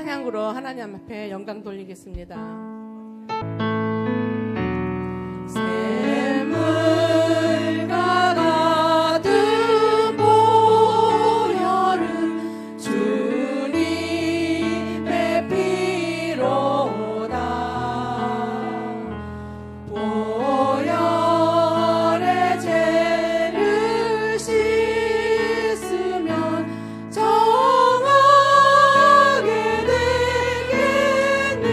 찬양으로 하나님 앞에 영광 돌리겠습니다. 샘물과 같은 보혈은 주님의 피로다. 보혈의 죄를 씻으면 정하게 되겠네.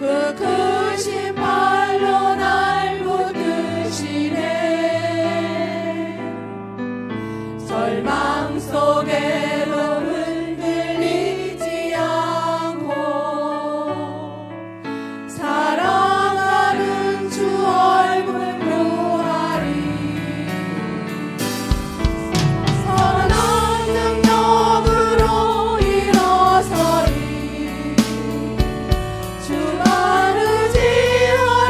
그 크신 발로 날 붙드시네. 절망 속에도 흔들리지 않고 사랑하는 주 얼굴 보아리. 선한 능력으로 일어서리. 주만 의지하리.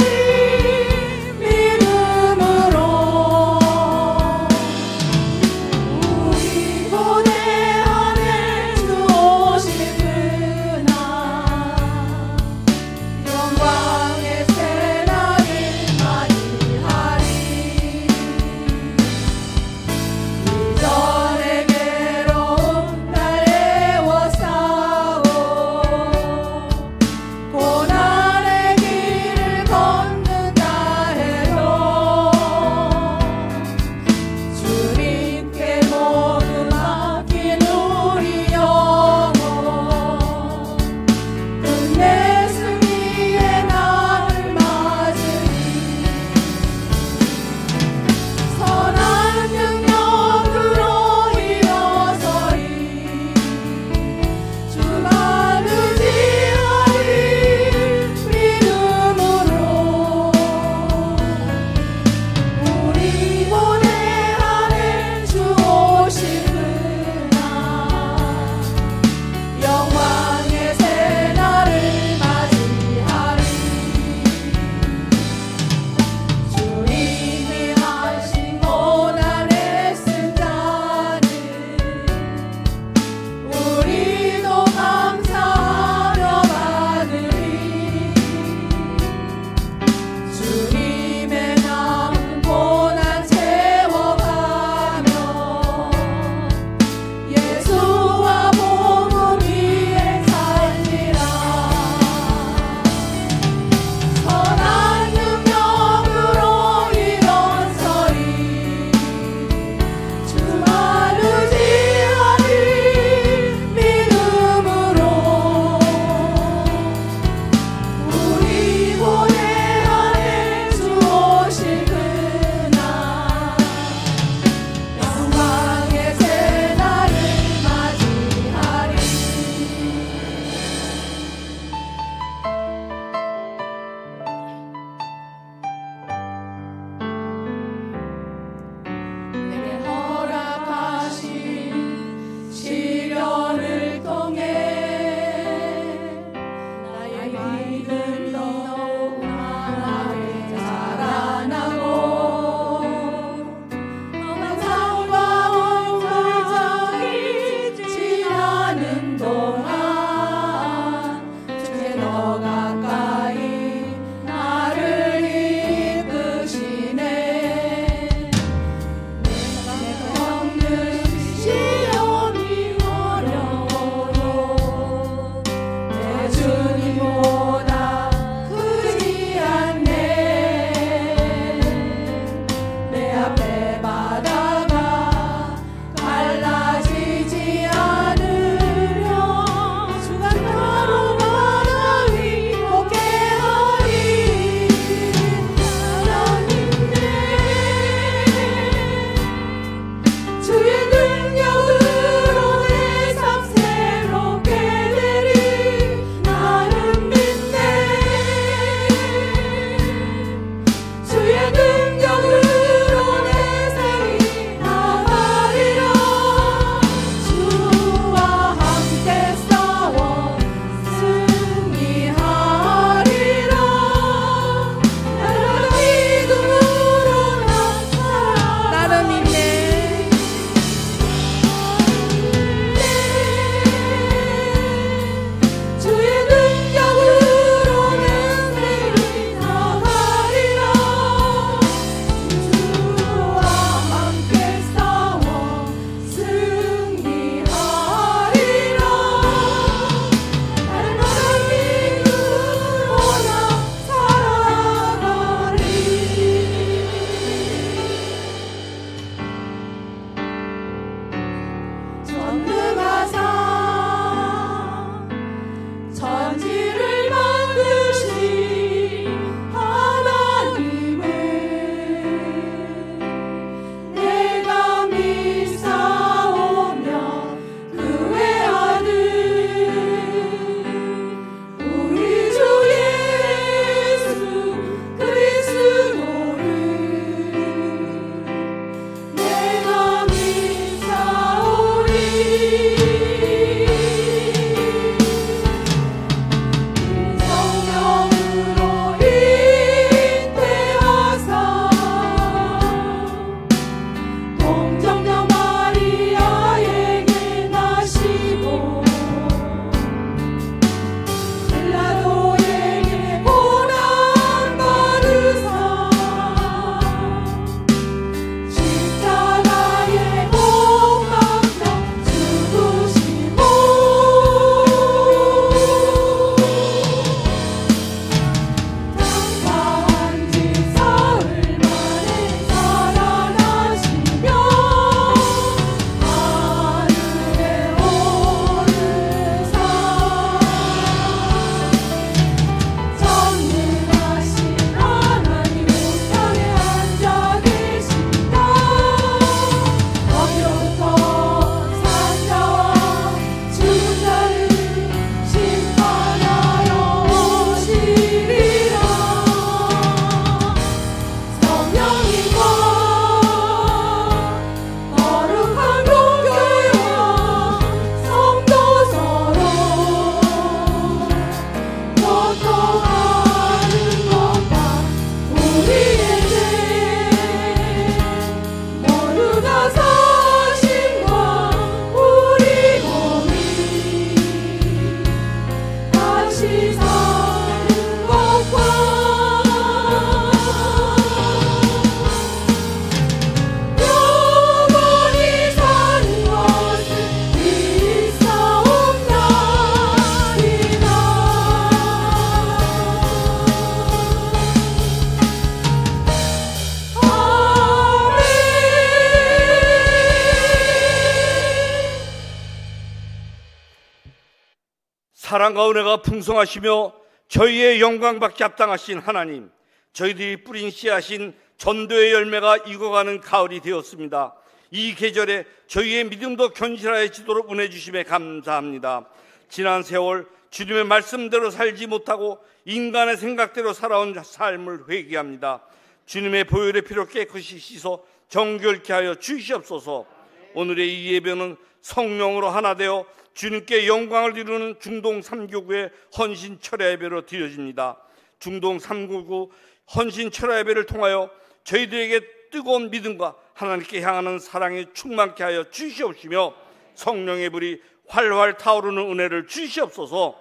사랑과 은혜가 풍성하시며 저희의 영광받기 합당하신 하나님, 저희들이 뿌린 씨앗인 전도의 열매가 익어가는 가을이 되었습니다. 이 계절에 저희의 믿음도 견실하여지도록 은혜 주심에 감사합니다. 지난 세월 주님의 말씀대로 살지 못하고 인간의 생각대로 살아온 삶을 회개합니다. 주님의 보혈의 피로 깨끗이 씻어 정결케 하여 주시옵소서. 오늘의 이 예배는 성령으로 하나 되어 주님께 영광을 이루는 중동 3교구의 헌신 철야 예배로 드려집니다. 중동 3교구 헌신 철야 예배를 통하여 저희들에게 뜨거운 믿음과 하나님께 향하는 사랑이 충만케 하여 주시옵시며 성령의 불이 활활 타오르는 은혜를 주시옵소서.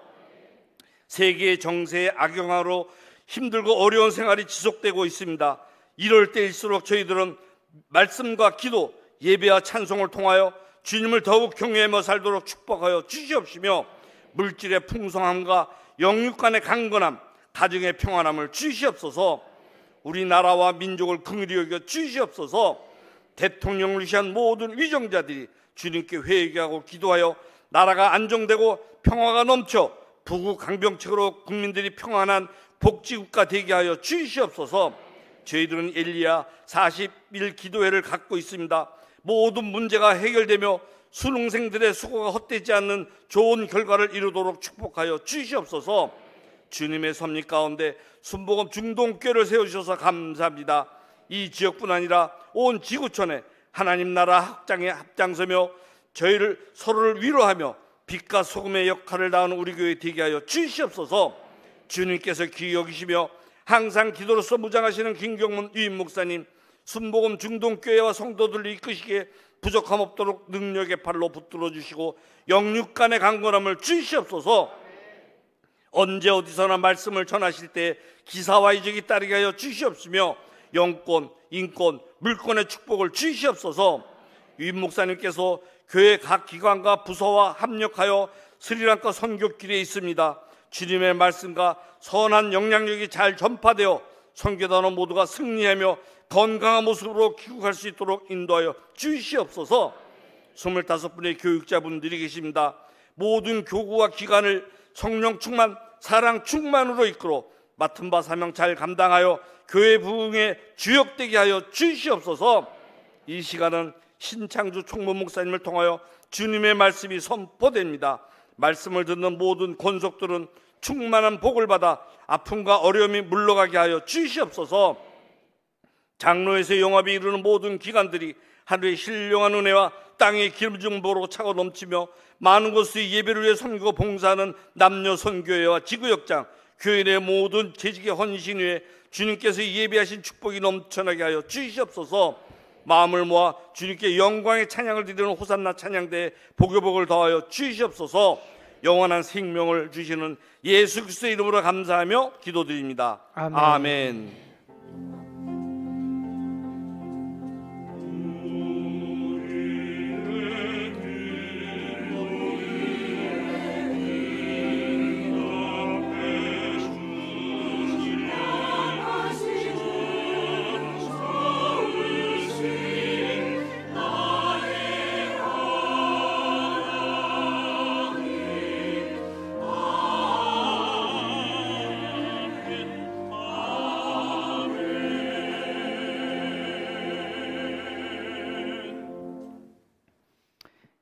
세계의 정세에 악영향으로 힘들고 어려운 생활이 지속되고 있습니다. 이럴 때일수록 저희들은 말씀과 기도, 예배와 찬송을 통하여 주님을 더욱 경외하며 살도록 축복하여 주시옵시며 물질의 풍성함과 영육 간의 강건함, 가정의 평안함을 주시옵소서. 우리나라와 민족을 긍휼히 여겨 주시옵소서. 대통령을 위한 모든 위정자들이 주님께 회개하고 기도하여 나라가 안정되고 평화가 넘쳐 부구 강병책으로 국민들이 평안한 복지국가 되게 하여 주시옵소서. 저희들은 엘리야 40일 기도회를 갖고 있습니다. 모든 문제가 해결되며 수능생들의 수고가 헛되지 않는 좋은 결과를 이루도록 축복하여 주시옵소서. 주님의 섭리 가운데 순복음 중동교회를 세우셔서 감사합니다. 이 지역뿐 아니라 온 지구촌에 하나님 나라 확장에 앞장서며 저희를 서로를 위로하며 빛과 소금의 역할을 다하는 우리 교회 되게 하여 주시옵소서. 주님께서 귀히 여기시며 항상 기도로서 무장하시는 김경문 유임 목사님, 순복음 중동교회와 성도들을 이끄시기에 부족함 없도록 능력의 팔로 붙들어 주시고 영육 간의 강건함을 주시옵소서. 언제 어디서나 말씀을 전하실 때 기사와 이적이 따르게 하여 주시옵시며 영권, 인권, 물권의 축복을 주시옵소서. 유임 목사님께서 교회 각 기관과 부서와 합력하여 스리랑카 선교길에 있습니다. 주님의 말씀과 선한 영향력이 잘 전파되어 선교단원 모두가 승리하며 건강한 모습으로 귀국할 수 있도록 인도하여 주시옵소서. 25분의 교육자분들이 계십니다. 모든 교구와 기관을 성령 충만, 사랑 충만으로 이끌어 맡은 바 사명 잘 감당하여 교회 부흥에 주역되게 하여 주시옵소서. 이 시간은 신창주 총무 목사님을 통하여 주님의 말씀이 선포됩니다. 말씀을 듣는 모든 권속들은 충만한 복을 받아 아픔과 어려움이 물러가게 하여 주시옵소서. 장로에서 영업이 이루는 모든 기관들이 하루의 신령한 은혜와 땅의 기름증보로 차고 넘치며 많은 곳의 예배를 위해 섬기고 봉사하는 남녀 선교회와 지구역장, 교회 내 모든 재직의 헌신 위에 주님께서 예배하신 축복이 넘쳐나게 하여 주시옵소서. 마음을 모아 주님께 영광의 찬양을 드리는 호산나 찬양대에 복요복을 더하여 주시옵소서. 영원한 생명을 주시는 예수 그리스도의 이름으로 감사하며 기도드립니다. 아멘. 아멘.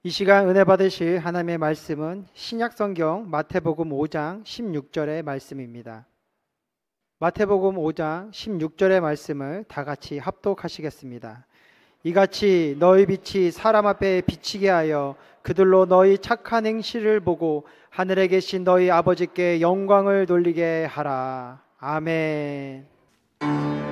이 시간 은혜 받으실 하나님의 말씀은 신약성경 마태복음 5장 16절의 말씀입니다. 마태복음 5장 16절의 말씀을 다 같이 합독하시겠습니다. 이같이 너희 빛이 사람 앞에 비치게 하여 그들로 너희 착한 행실을 보고 하늘에 계신 너희 아버지께 영광을 돌리게 하라. 아멘. 영광을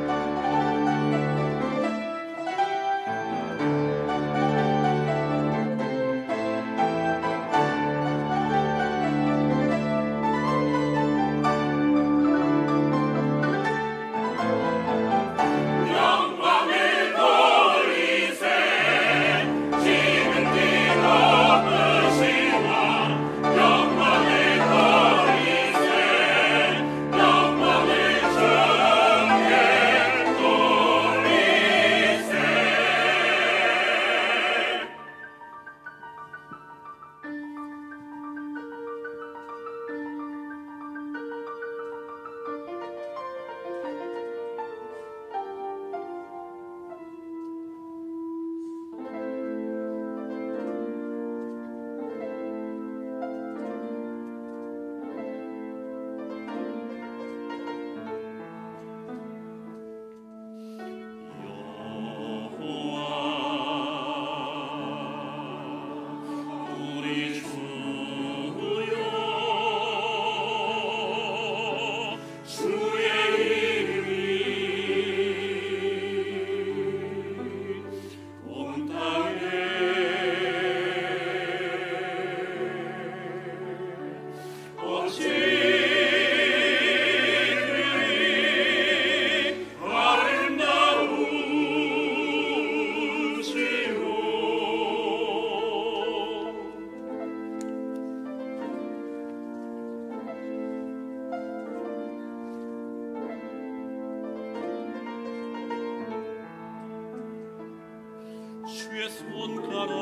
주의 손가락으로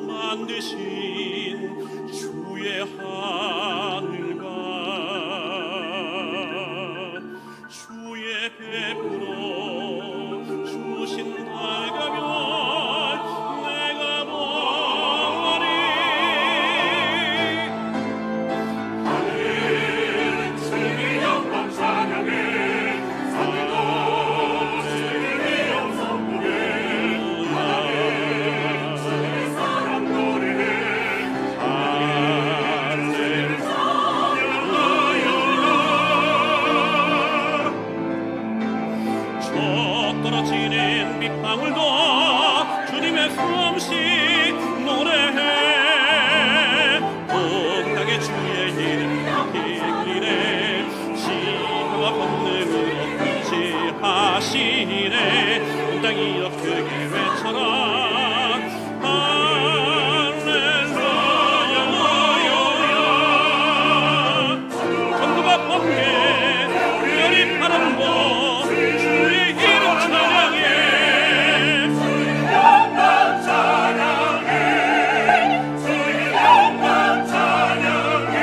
만드신 주의 하늘과 주의 베풀어 주신 달가면 내가 뭐하리. 하늘 주의 영광 찬양해 산도 주의 영성 보게 하늘 주의 사랑 노래해 할렐루야. 저 떨어지는 빗방울도 주님의 솜씨 노래해 온땅에 주의 이름 기리네 시와 권능으로 하시네 온땅이여 크게 외쳐라 할렐루야. 전부가 번개 별이 바람고 주의 이름 찬양해 주의 영광 찬양해 주의 영광 찬양해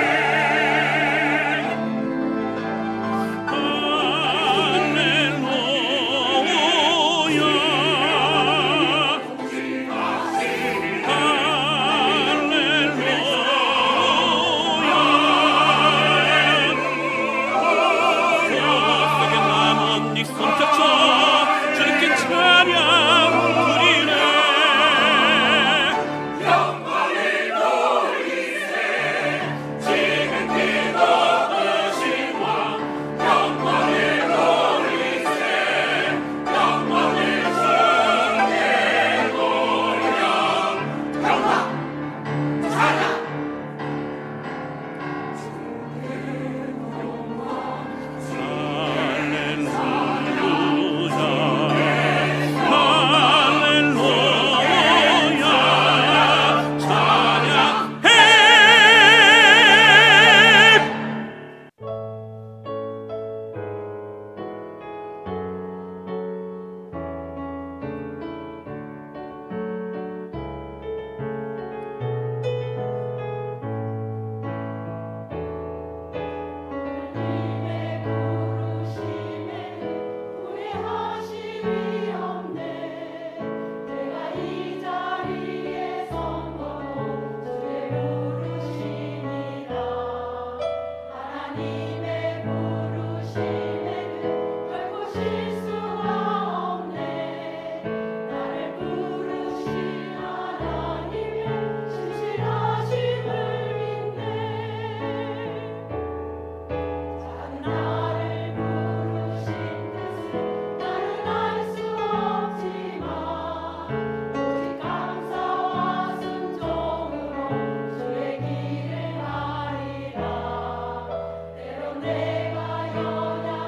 내가 연약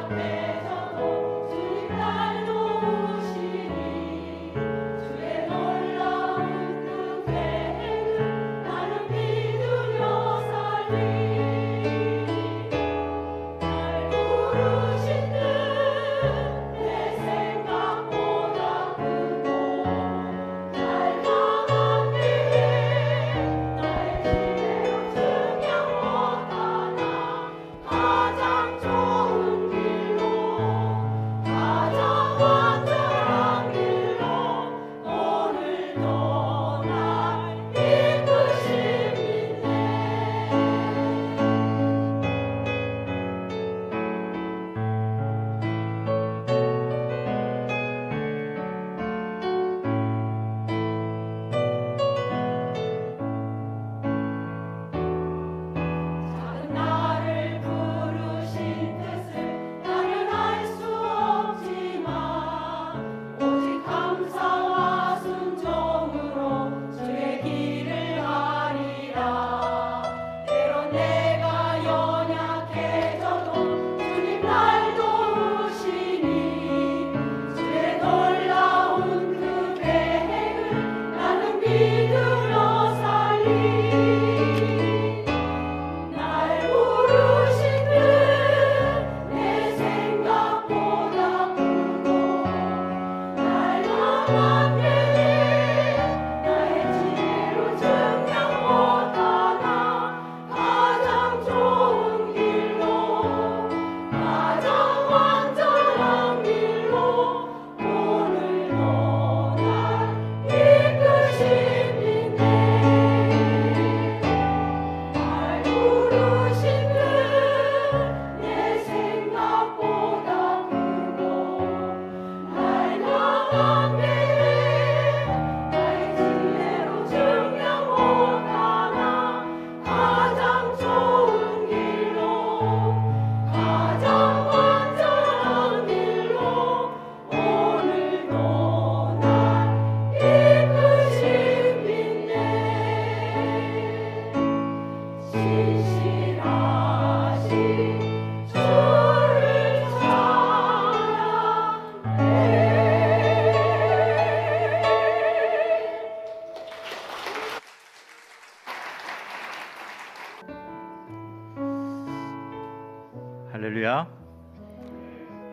할렐루야.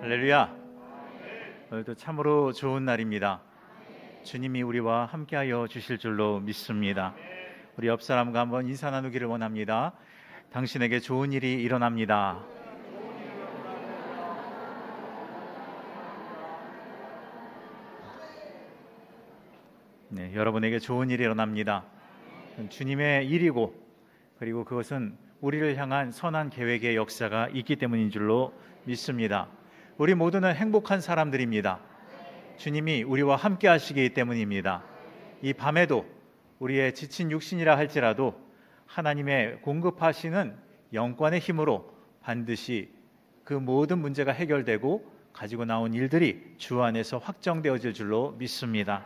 할렐루야. 오늘도 참으로 좋은 날입니다. 주님이 우리와 함께하여 주실 줄로 믿습니다. 우리 옆 사람과 한번 인사 나누기를 원합니다. 당신에게 좋은 일이 일어납니다. 네, 여러분에게 좋은 일이 일어납니다. 주님의 일이고, 그리고 그것은 우리를 향한 선한 계획의 역사가 있기 때문인 줄로 믿습니다. 우리 모두는 행복한 사람들입니다. 주님이 우리와 함께 하시기 때문입니다. 이 밤에도 우리의 지친 육신이라 할지라도 하나님의 공급하시는 영권의 힘으로 반드시 그 모든 문제가 해결되고 가지고 나온 일들이 주 안에서 확정되어질 줄로 믿습니다.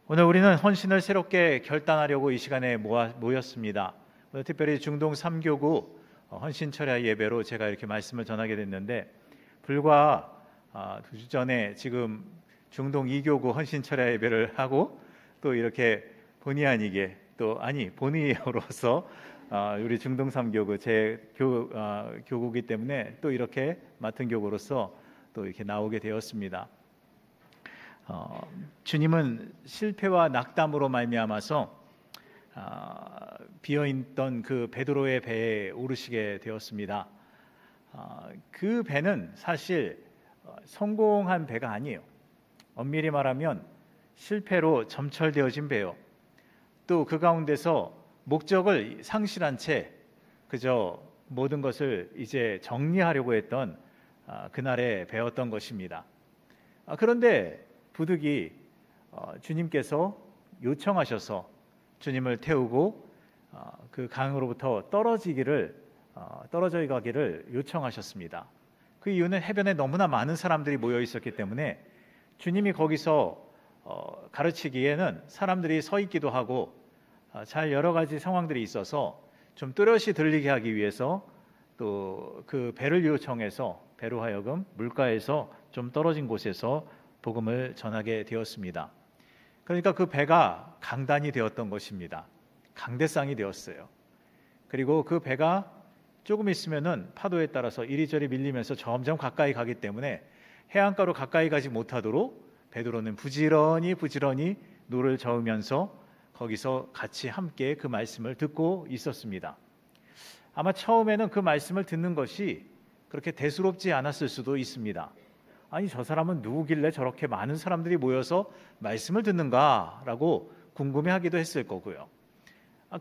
오늘 우리는 헌신을 새롭게 결단하려고 이 시간에 모였습니다. 오늘 특별히 중동 3교구 헌신 철야 예배로 제가 이렇게 말씀을 전하게 됐는데, 불과 2주 전에 지금 중동 2교구 헌신 철야 예배를 하고 또 이렇게 본의 아니게 본의로서 우리 중동 3교구 제 교구이기 때문에 또 이렇게 맡은 교구로서 또 이렇게 나오게 되었습니다. 주님은 실패와 낙담으로 말미암아서 비어있던 그 베드로의 배에 오르시게 되었습니다. 그 배는 사실 성공한 배가 아니에요. 엄밀히 말하면 실패로 점철되어진 배요. 또 그 가운데서 목적을 상실한 채 그저 모든 것을 이제 정리하려고 했던 그날의 배였던 것입니다. 그런데 부득이 주님께서 요청하셔서 주님을 태우고 그 강으로부터 떨어져 가기를 요청하셨습니다. 그 이유는 해변에 너무나 많은 사람들이 모여 있었기 때문에 주님이 거기서 가르치기에는 사람들이 서 있기도 하고 잘 여러 가지 상황들이 있어서 좀 뚜렷이 들리게 하기 위해서 또 그 배를 요청해서 배로 하여금 물가에서 좀 떨어진 곳에서 복음을 전하게 되었습니다. 그러니까 그 배가 강단이 되었던 것입니다. 강대상이 되었어요. 그리고 그 배가 조금 있으면은 파도에 따라서 이리저리 밀리면서 점점 가까이 가기 때문에 해안가로 가까이 가지 못하도록 베드로는 부지런히 노를 저으면서 거기서 같이 함께 그 말씀을 듣고 있었습니다. 아마 처음에는 그 말씀을 듣는 것이 그렇게 대수롭지 않았을 수도 있습니다. 아니, 저 사람은 누구길래 저렇게 많은 사람들이 모여서 말씀을 듣는가라고 궁금해하기도 했을 거고요.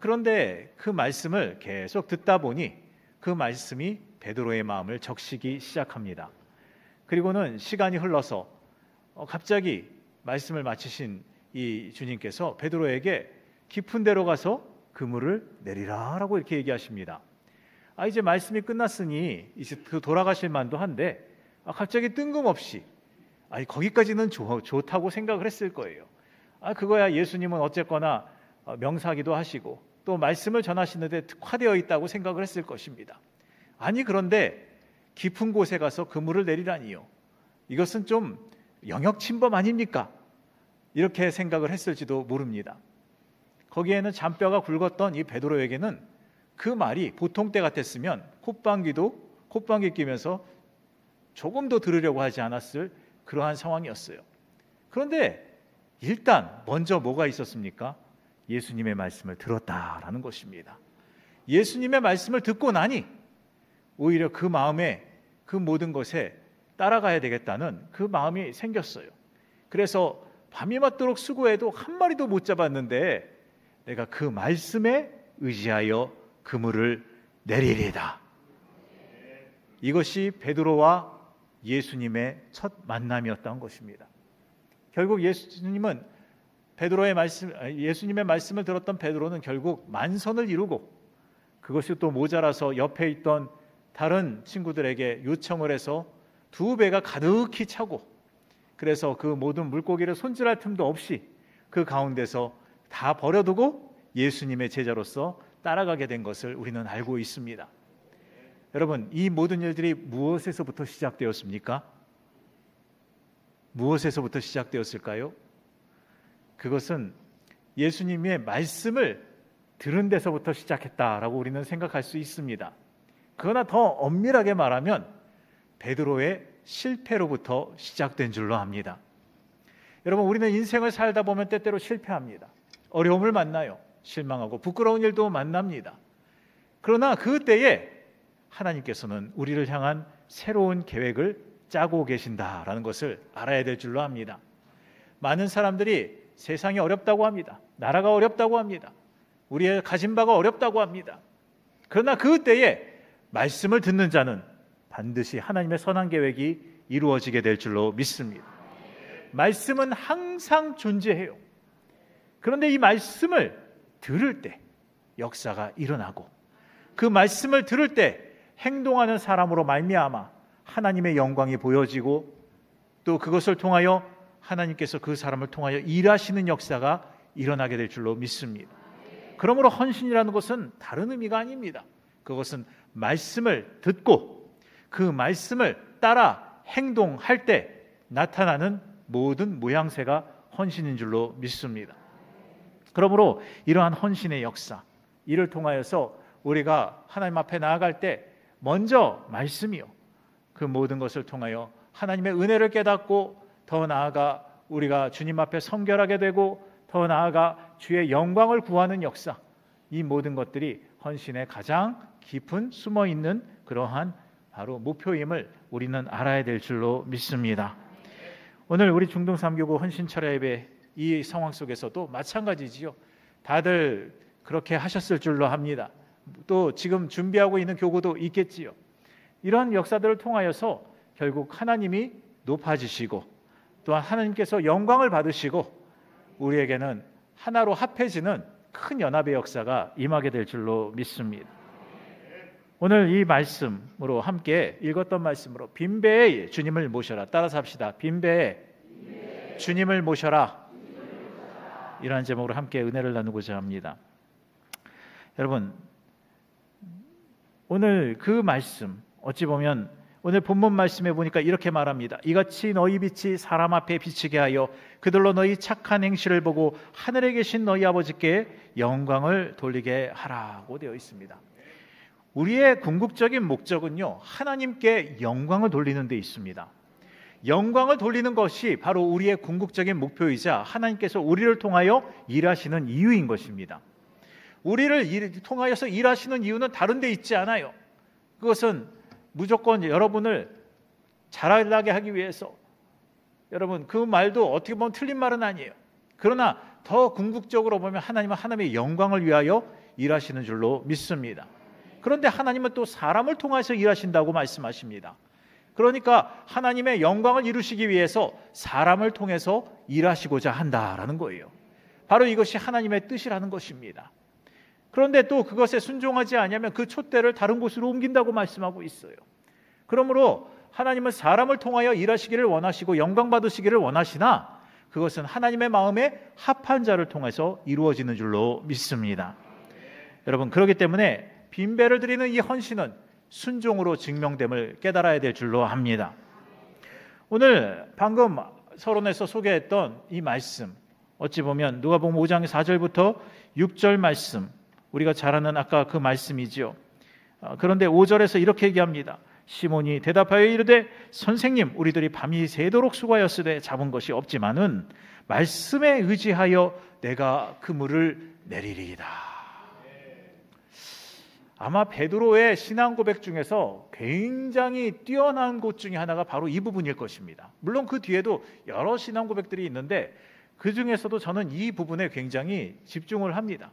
그런데 그 말씀을 계속 듣다 보니 그 말씀이 베드로의 마음을 적시기 시작합니다. 그리고는 시간이 흘러서 갑자기 말씀을 마치신 이 주님께서 베드로에게 깊은 데로 가서 그물을 내리라라고 이렇게 얘기하십니다. 이제 말씀이 끝났으니 이제 돌아가실 만도 한데 갑자기 뜬금없이 거기까지는 좋다고 생각을 했을 거예요. 그거야 예수님은 어쨌거나 명사기도 하시고 또 말씀을 전하시는데 특화되어 있다고 생각을 했을 것입니다. 그런데 깊은 곳에 가서 그물을 내리라니요. 이것은 좀 영역 침범 아닙니까? 이렇게 생각을 했을지도 모릅니다. 거기에는 잔뼈가 굵었던 이 베드로에게는 그 말이 보통 때 같았으면 콧방귀 끼면서 조금 더 들으려고 하지 않았을 그러한 상황이었어요. 그런데 일단 먼저 뭐가 있었습니까? 예수님의 말씀을 들었다라는 것입니다. 예수님의 말씀을 듣고 나니 오히려 그 마음에 그 모든 것에 따라가야 되겠다는 그 마음이 생겼어요. 그래서 밤이 맞도록 수고해도 한 마리도 못 잡았는데 내가 그 말씀에 의지하여 그물을 내리리다. 이것이 베드로와 예수님의 첫 만남이었던 것입니다. 결국 예수님의 말씀을 들었던 베드로는 결국 만선을 이루고 그것이 또 모자라서 옆에 있던 다른 친구들에게 요청을 해서 2배가 가득히 차고 그래서 그 모든 물고기를 손질할 틈도 없이 그 가운데서 다 버려두고 예수님의 제자로서 따라가게 된 것을 우리는 알고 있습니다. 여러분, 이 모든 일들이 무엇에서부터 시작되었습니까? 무엇에서부터 시작되었을까요? 그것은 예수님의 말씀을 들은 데서부터 시작했다라고 우리는 생각할 수 있습니다. 그러나 더 엄밀하게 말하면 베드로의 실패로부터 시작된 줄로 압니다. 여러분, 우리는 인생을 살다 보면 때때로 실패합니다. 어려움을 만나요. 실망하고 부끄러운 일도 만납니다. 그러나 그때에 하나님께서는 우리를 향한 새로운 계획을 짜고 계신다라는 것을 알아야 될 줄로 압니다. 많은 사람들이 세상이 어렵다고 합니다. 나라가 어렵다고 합니다. 우리의 가진 바가 어렵다고 합니다. 그러나 그때에 말씀을 듣는 자는 반드시 하나님의 선한 계획이 이루어지게 될 줄로 믿습니다. 말씀은 항상 존재해요. 그런데 이 말씀을 들을 때 역사가 일어나고, 그 말씀을 들을 때 행동하는 사람으로 말미암아 하나님의 영광이 보여지고, 또 그것을 통하여 하나님께서 그 사람을 통하여 일하시는 역사가 일어나게 될 줄로 믿습니다. 그러므로 헌신이라는 것은 다른 의미가 아닙니다. 그것은 말씀을 듣고 그 말씀을 따라 행동할 때 나타나는 모든 모양새가 헌신인 줄로 믿습니다. 그러므로 이러한 헌신의 역사, 이를 통하여서 우리가 하나님 앞에 나아갈 때 먼저 말씀이요, 그 모든 것을 통하여 하나님의 은혜를 깨닫고, 더 나아가 우리가 주님 앞에 성결하게 되고, 더 나아가 주의 영광을 구하는 역사, 이 모든 것들이 헌신의 가장 깊은 숨어있는 그러한 바로 목표임을 우리는 알아야 될 줄로 믿습니다. 오늘 우리 중동 3교구 헌신 철야 예배 이 상황 속에서도 마찬가지지요. 다들 그렇게 하셨을 줄로 합니다. 또 지금 준비하고 있는 교구도 있겠지요. 이런 역사들을 통하여서 결국 하나님이 높아지시고, 또한 하나님께서 영광을 받으시고, 우리에게는 하나로 합해지는 큰 연합의 역사가 임하게 될 줄로 믿습니다. 오늘 이 말씀으로 함께 읽었던 말씀으로 빈배에 주님을 모셔라, 따라서 합시다. 빈배에 주님을 모셔라. 이러한 제목으로 함께 은혜를 나누고자 합니다. 여러분, 오늘 그 말씀, 어찌 보면 오늘 본문 말씀에 보니까 이렇게 말합니다. 이같이 너희 빛이 사람 앞에 비치게 하여 그들로 너희 착한 행실을 보고 하늘에 계신 너희 아버지께 영광을 돌리게 하라고 되어 있습니다. 우리의 궁극적인 목적은요, 하나님께 영광을 돌리는 데 있습니다. 영광을 돌리는 것이 바로 우리의 궁극적인 목표이자 하나님께서 우리를 통하여 일하시는 이유인 것입니다. 우리를 통하여서 일하시는 이유는 다른 데 있지 않아요. 그것은 무조건 여러분을 잘하게 하기 위해서, 여러분 그 말도 어떻게 보면 틀린 말은 아니에요. 그러나 더 궁극적으로 보면 하나님은 하나님의 영광을 위하여 일하시는 줄로 믿습니다. 그런데 하나님은 또 사람을 통해서 일하신다고 말씀하십니다. 그러니까 하나님의 영광을 이루시기 위해서 사람을 통해서 일하시고자 한다라는 거예요. 바로 이것이 하나님의 뜻이라는 것입니다. 그런데 또 그것에 순종하지 않으면 그 촛대를 다른 곳으로 옮긴다고 말씀하고 있어요. 그러므로 하나님은 사람을 통하여 일하시기를 원하시고 영광 받으시기를 원하시나, 그것은 하나님의 마음에 합한 자를 통해서 이루어지는 줄로 믿습니다. 여러분, 그렇기 때문에 빈배를 드리는 이 헌신은 순종으로 증명됨을 깨달아야 될 줄로 합니다. 오늘 방금 서론에서 소개했던 이 말씀, 어찌 보면 누가복음 5장 4절부터 6절 말씀, 우리가 잘 아는 아까 그 말씀이지요. 그런데 5절에서 이렇게 얘기합니다. 시몬이 대답하여 이르되 선생님, 우리들이 밤이 새도록 수고하였으되 잡은 것이 없지만은 말씀에 의지하여 내가 그물을 내리리이다. 아마 베드로의 신앙 고백 중에서 굉장히 뛰어난 곳 중에 하나가 바로 이 부분일 것입니다. 물론 그 뒤에도 여러 신앙 고백들이 있는데 그 중에서도 저는 이 부분에 굉장히 집중을 합니다.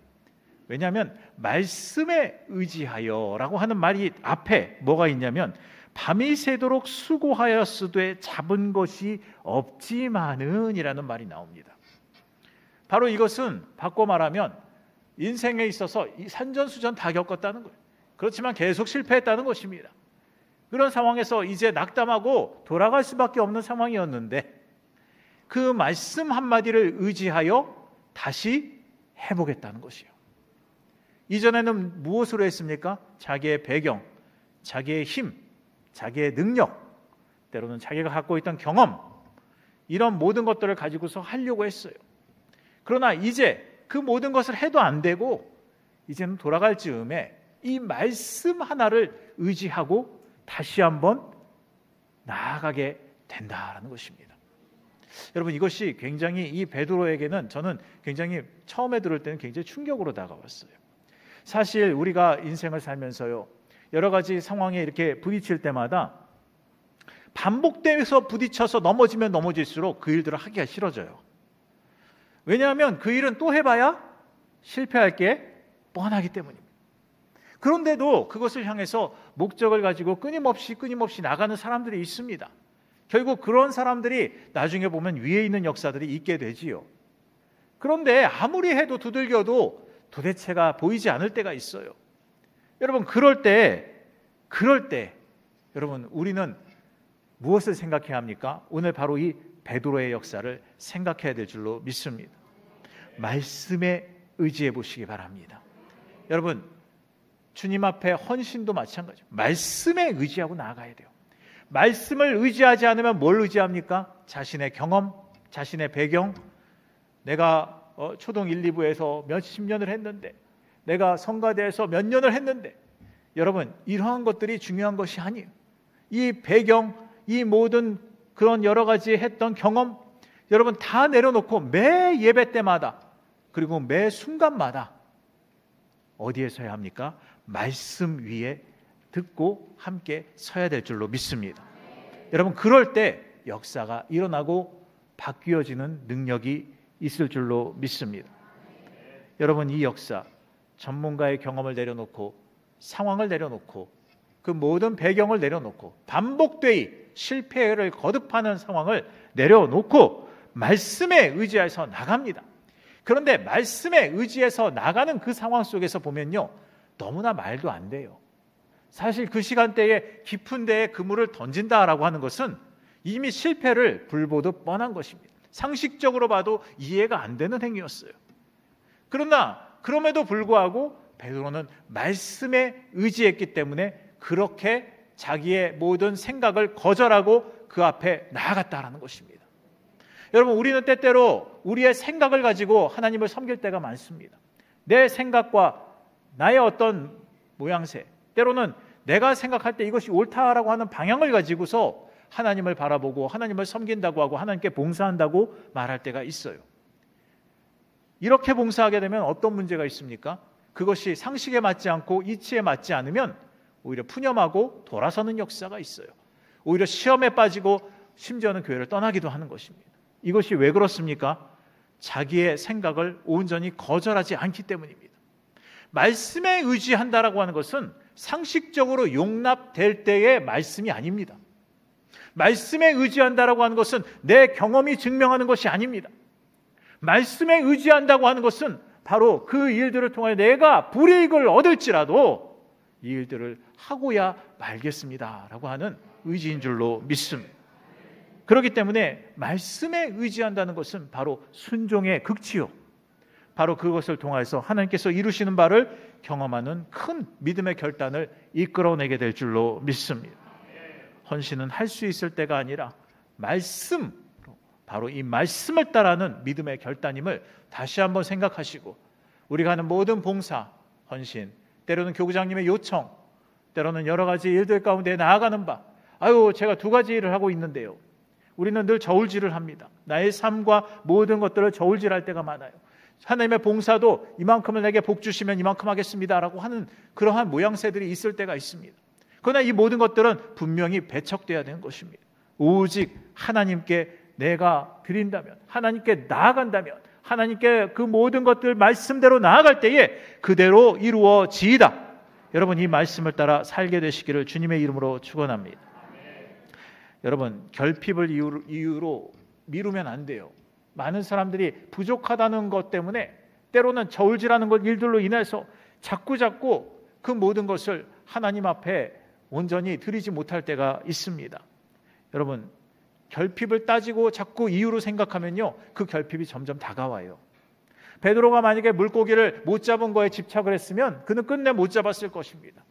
왜냐하면 말씀에 의지하여라고 하는 말이 앞에 뭐가 있냐면 밤이 새도록 수고하였으되 잡은 것이 없지만은 이라는 말이 나옵니다. 바로 이것은 바꿔 말하면 인생에 있어서 산전수전 다 겪었다는 거예요. 그렇지만 계속 실패했다는 것입니다. 그런 상황에서 이제 낙담하고 돌아갈 수밖에 없는 상황이었는데 그 말씀 한마디를 의지하여 다시 해보겠다는 것이에요. 이전에는 무엇으로 했습니까? 자기의 배경, 자기의 힘, 자기의 능력, 때로는 자기가 갖고 있던 경험, 이런 모든 것들을 가지고서 하려고 했어요. 그러나 이제 그 모든 것을 해도 안 되고 이제는 돌아갈 즈음에 이 말씀 하나를 의지하고 다시 한번 나아가게 된다라는 것입니다. 여러분, 이것이 굉장히 이 베드로에게는 저는 굉장히 처음에 들을 때는 굉장히 충격으로 다가왔어요. 사실 우리가 인생을 살면서요, 여러 가지 상황에 이렇게 부딪힐 때마다 반복되면서 부딪혀서 넘어지면 넘어질수록 그 일들을 하기가 싫어져요. 왜냐하면 그 일은 또 해봐야 실패할 게 뻔하기 때문입니다. 그런데도 그것을 향해서 목적을 가지고 끊임없이 나가는 사람들이 있습니다. 결국 그런 사람들이 나중에 보면 위에 있는 역사들이 있게 되지요. 그런데 아무리 해도 두들겨도 도대체가 보이지 않을 때가 있어요. 여러분, 그럴 때 여러분, 우리는 무엇을 생각해야 합니까? 오늘 바로 이 베드로의 역사를 생각해야 될 줄로 믿습니다. 말씀에 의지해 보시기 바랍니다. 여러분, 주님 앞에 헌신도 마찬가지죠. 말씀에 의지하고 나아가야 돼요. 말씀을 의지하지 않으면 뭘 의지합니까? 자신의 경험, 자신의 배경. 내가 초등 1, 2부에서 몇십 년을 했는데, 내가 성가대에서 몇 년을 했는데, 여러분, 이러한 것들이 중요한 것이 아니에요. 이 배경, 이 모든 그런 여러 가지 했던 경험, 여러분 다 내려놓고 매 예배 때마다, 그리고 매 순간마다 어디에 서야 합니까? 말씀 위에 듣고 함께 서야 될 줄로 믿습니다. 여러분, 그럴 때 역사가 일어나고 바뀌어지는 능력이 있을 줄로 믿습니다. 여러분, 이 역사, 전문가의 경험을 내려놓고, 상황을 내려놓고, 그 모든 배경을 내려놓고, 반복되이 실패를 거듭하는 상황을 내려놓고 말씀에 의지해서 나갑니다. 그런데 말씀에 의지해서 나가는 그 상황 속에서 보면요, 너무나 말도 안 돼요. 사실 그 시간대에 깊은 데에 그물을 던진다라고 하는 것은 이미 실패를 불보듯 뻔한 것입니다. 상식적으로 봐도 이해가 안 되는 행위였어요. 그러나 그럼에도 불구하고 베드로는 말씀에 의지했기 때문에 그렇게 자기의 모든 생각을 거절하고 그 앞에 나아갔다라는 것입니다. 여러분, 우리는 때때로 우리의 생각을 가지고 하나님을 섬길 때가 많습니다. 내 생각과 나의 어떤 모양새, 때로는 내가 생각할 때 이것이 옳다라고 하는 방향을 가지고서 하나님을 바라보고 하나님을 섬긴다고 하고 하나님께 봉사한다고 말할 때가 있어요. 이렇게 봉사하게 되면 어떤 문제가 있습니까? 그것이 상식에 맞지 않고 이치에 맞지 않으면 오히려 푸념하고 돌아서는 역사가 있어요. 오히려 시험에 빠지고 심지어는 교회를 떠나기도 하는 것입니다. 이것이 왜 그렇습니까? 자기의 생각을 온전히 거절하지 않기 때문입니다. 말씀에 의지한다라고 하는 것은 상식적으로 용납될 때의 말씀이 아닙니다. 말씀에 의지한다라고 하는 것은 내 경험이 증명하는 것이 아닙니다. 말씀에 의지한다고 하는 것은 바로 그 일들을 통해 내가 불이익을 얻을지라도 이 일들을 하고야 말겠습니다 라고 하는 의지인 줄로 믿습니다. 그렇기 때문에 말씀에 의지한다는 것은 바로 순종의 극치요, 바로 그것을 통해서 하나님께서 이루시는 바를 경험하는 큰 믿음의 결단을 이끌어내게 될 줄로 믿습니다. 헌신은 할 수 있을 때가 아니라 말씀, 바로 이 말씀을 따르는 믿음의 결단임을 다시 한번 생각하시고, 우리가 하는 모든 봉사, 헌신, 때로는 교구장님의 요청, 때로는 여러 가지 일들 가운데 나아가는 바, 제가 2가지 일을 하고 있는데요, 우리는 늘 저울질을 합니다. 나의 삶과 모든 것들을 저울질할 때가 많아요. 하나님의 봉사도 이만큼을 내게 복 주시면 이만큼 하겠습니다라고 하는 그러한 모양새들이 있을 때가 있습니다. 그러나 이 모든 것들은 분명히 배척돼야 되는 것입니다. 오직 하나님께 내가 드린다면, 하나님께 나아간다면, 하나님께 그 모든 것들 말씀대로 나아갈 때에 그대로 이루어지이다. 여러분, 이 말씀을 따라 살게 되시기를 주님의 이름으로 축원합니다. 여러분, 결핍을 이유로 미루면 안 돼요. 많은 사람들이 부족하다는 것 때문에 때로는 저울질하는 것 일들로 인해서 자꾸 그 모든 것을 하나님 앞에 온전히 드리지 못할 때가 있습니다. 여러분, 결핍을 따지고 자꾸 이유로 생각하면요, 그 결핍이 점점 다가와요. 베드로가 만약에 물고기를 못 잡은 거에 집착을 했으면 그는 끝내 못 잡았을 것입니다.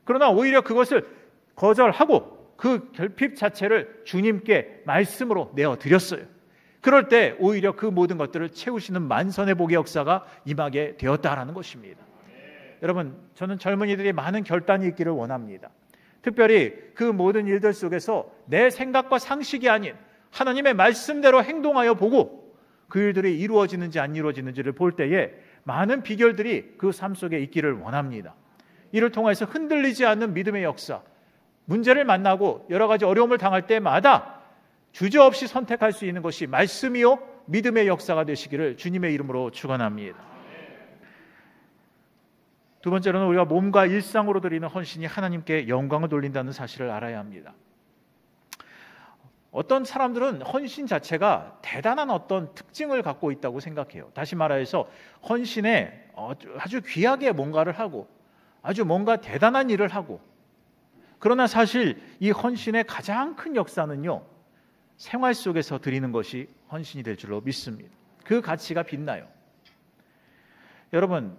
그러나 오히려 그것을 거절하고 그 결핍 자체를 주님께 말씀으로 내어드렸어요. 그럴 때 오히려 그 모든 것들을 채우시는 만선의 복의 역사가 임하게 되었다라는 것입니다. 여러분, 저는 젊은이들이 많은 결단이 있기를 원합니다. 특별히 그 모든 일들 속에서 내 생각과 상식이 아닌 하나님의 말씀대로 행동하여 보고 그 일들이 이루어지는지 안 이루어지는지를 볼 때에 많은 비결들이 그 삶 속에 있기를 원합니다. 이를 통해서 흔들리지 않는 믿음의 역사, 문제를 만나고 여러 가지 어려움을 당할 때마다 주저없이 선택할 수 있는 것이 말씀이요 믿음의 역사가 되시기를 주님의 이름으로 축원합니다. 두 번째로는 우리가 몸과 일상으로 드리는 헌신이 하나님께 영광을 돌린다는 사실을 알아야 합니다. 어떤 사람들은 헌신 자체가 대단한 어떤 특징을 갖고 있다고 생각해요. 다시 말해서 헌신에 아주 귀하게 뭔가를 하고 아주 뭔가 대단한 일을 하고, 그러나 사실 이 헌신의 가장 큰 역사는요, 생활 속에서 드리는 것이 헌신이 될 줄로 믿습니다. 그 가치가 빛나요. 여러분,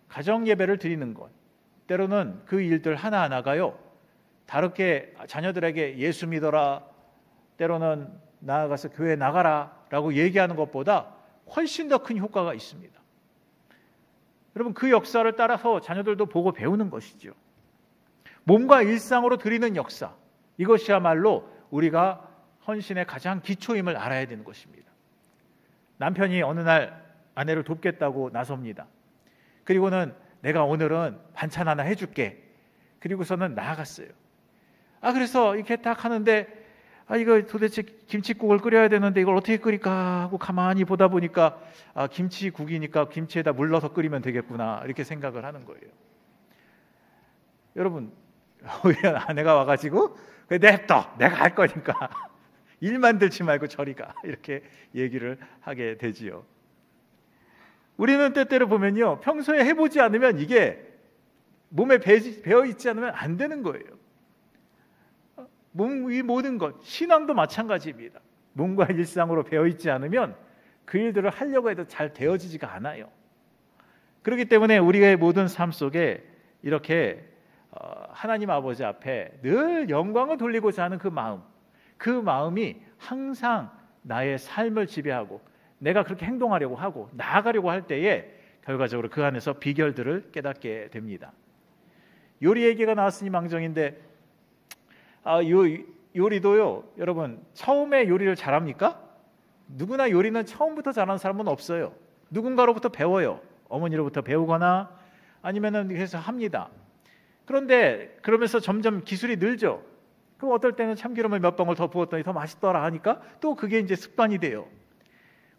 가정 예배를 드리는 것, 때로는 그 일들 하나하나가요, 다르게 자녀들에게 예수 믿어라, 때로는 나아가서 교회 나가라 라고 얘기하는 것보다 훨씬 더 큰 효과가 있습니다. 여러분, 그 역사를 따라서 자녀들도 보고 배우는 것이죠. 몸과 일상으로 드리는 역사, 이것이야말로 우리가 헌신의 가장 기초임을 알아야 되는 것입니다. 남편이 어느 날 아내를 돕겠다고 나섭니다. 그리고는 내가 오늘은 반찬 하나 해줄게. 그리고서는 나아갔어요. 그래서 이렇게 딱 하는데 이거 도대체 김치국을 끓여야 되는데 이걸 어떻게 끓일까 하고 가만히 보다 보니까 김치국이니까 김치에다 물 넣어서 끓이면 되겠구나 이렇게 생각을 하는 거예요. 여러분, 우리 아내가 와가지고 냅둬, 내가 할 거니까 일 만들지 말고 저리 가, 이렇게 얘기를 하게 되지요. 우리는 때때로 보면요, 평소에 해보지 않으면 이게 몸에 배어 있지 않으면 안 되는 거예요. 이 모든 것, 신앙도 마찬가지입니다. 몸과 일상으로 배어 있지 않으면 그 일들을 하려고 해도 잘 되어지지가 않아요. 그렇기 때문에 우리의 모든 삶 속에 이렇게 하나님 아버지 앞에 늘 영광을 돌리고자 하는 그 마음이 항상 나의 삶을 지배하고 내가 그렇게 행동하려고 하고 나아가려고 할 때에 결과적으로 그 안에서 비결들을 깨닫게 됩니다. 요리 얘기가 나왔으니 망정인데 요리도요, 여러분, 처음에 요리를 잘합니까? 누구나 요리는 처음부터 잘하는 사람은 없어요. 누군가로부터 배워요. 어머니로부터 배우거나 아니면은 그래서 합니다. 그런데 그러면서 점점 기술이 늘죠. 그럼 어떨 때는 참기름을 몇 방울 더 부었더니 더 맛있더라 하니까 또 그게 이제 습관이 돼요.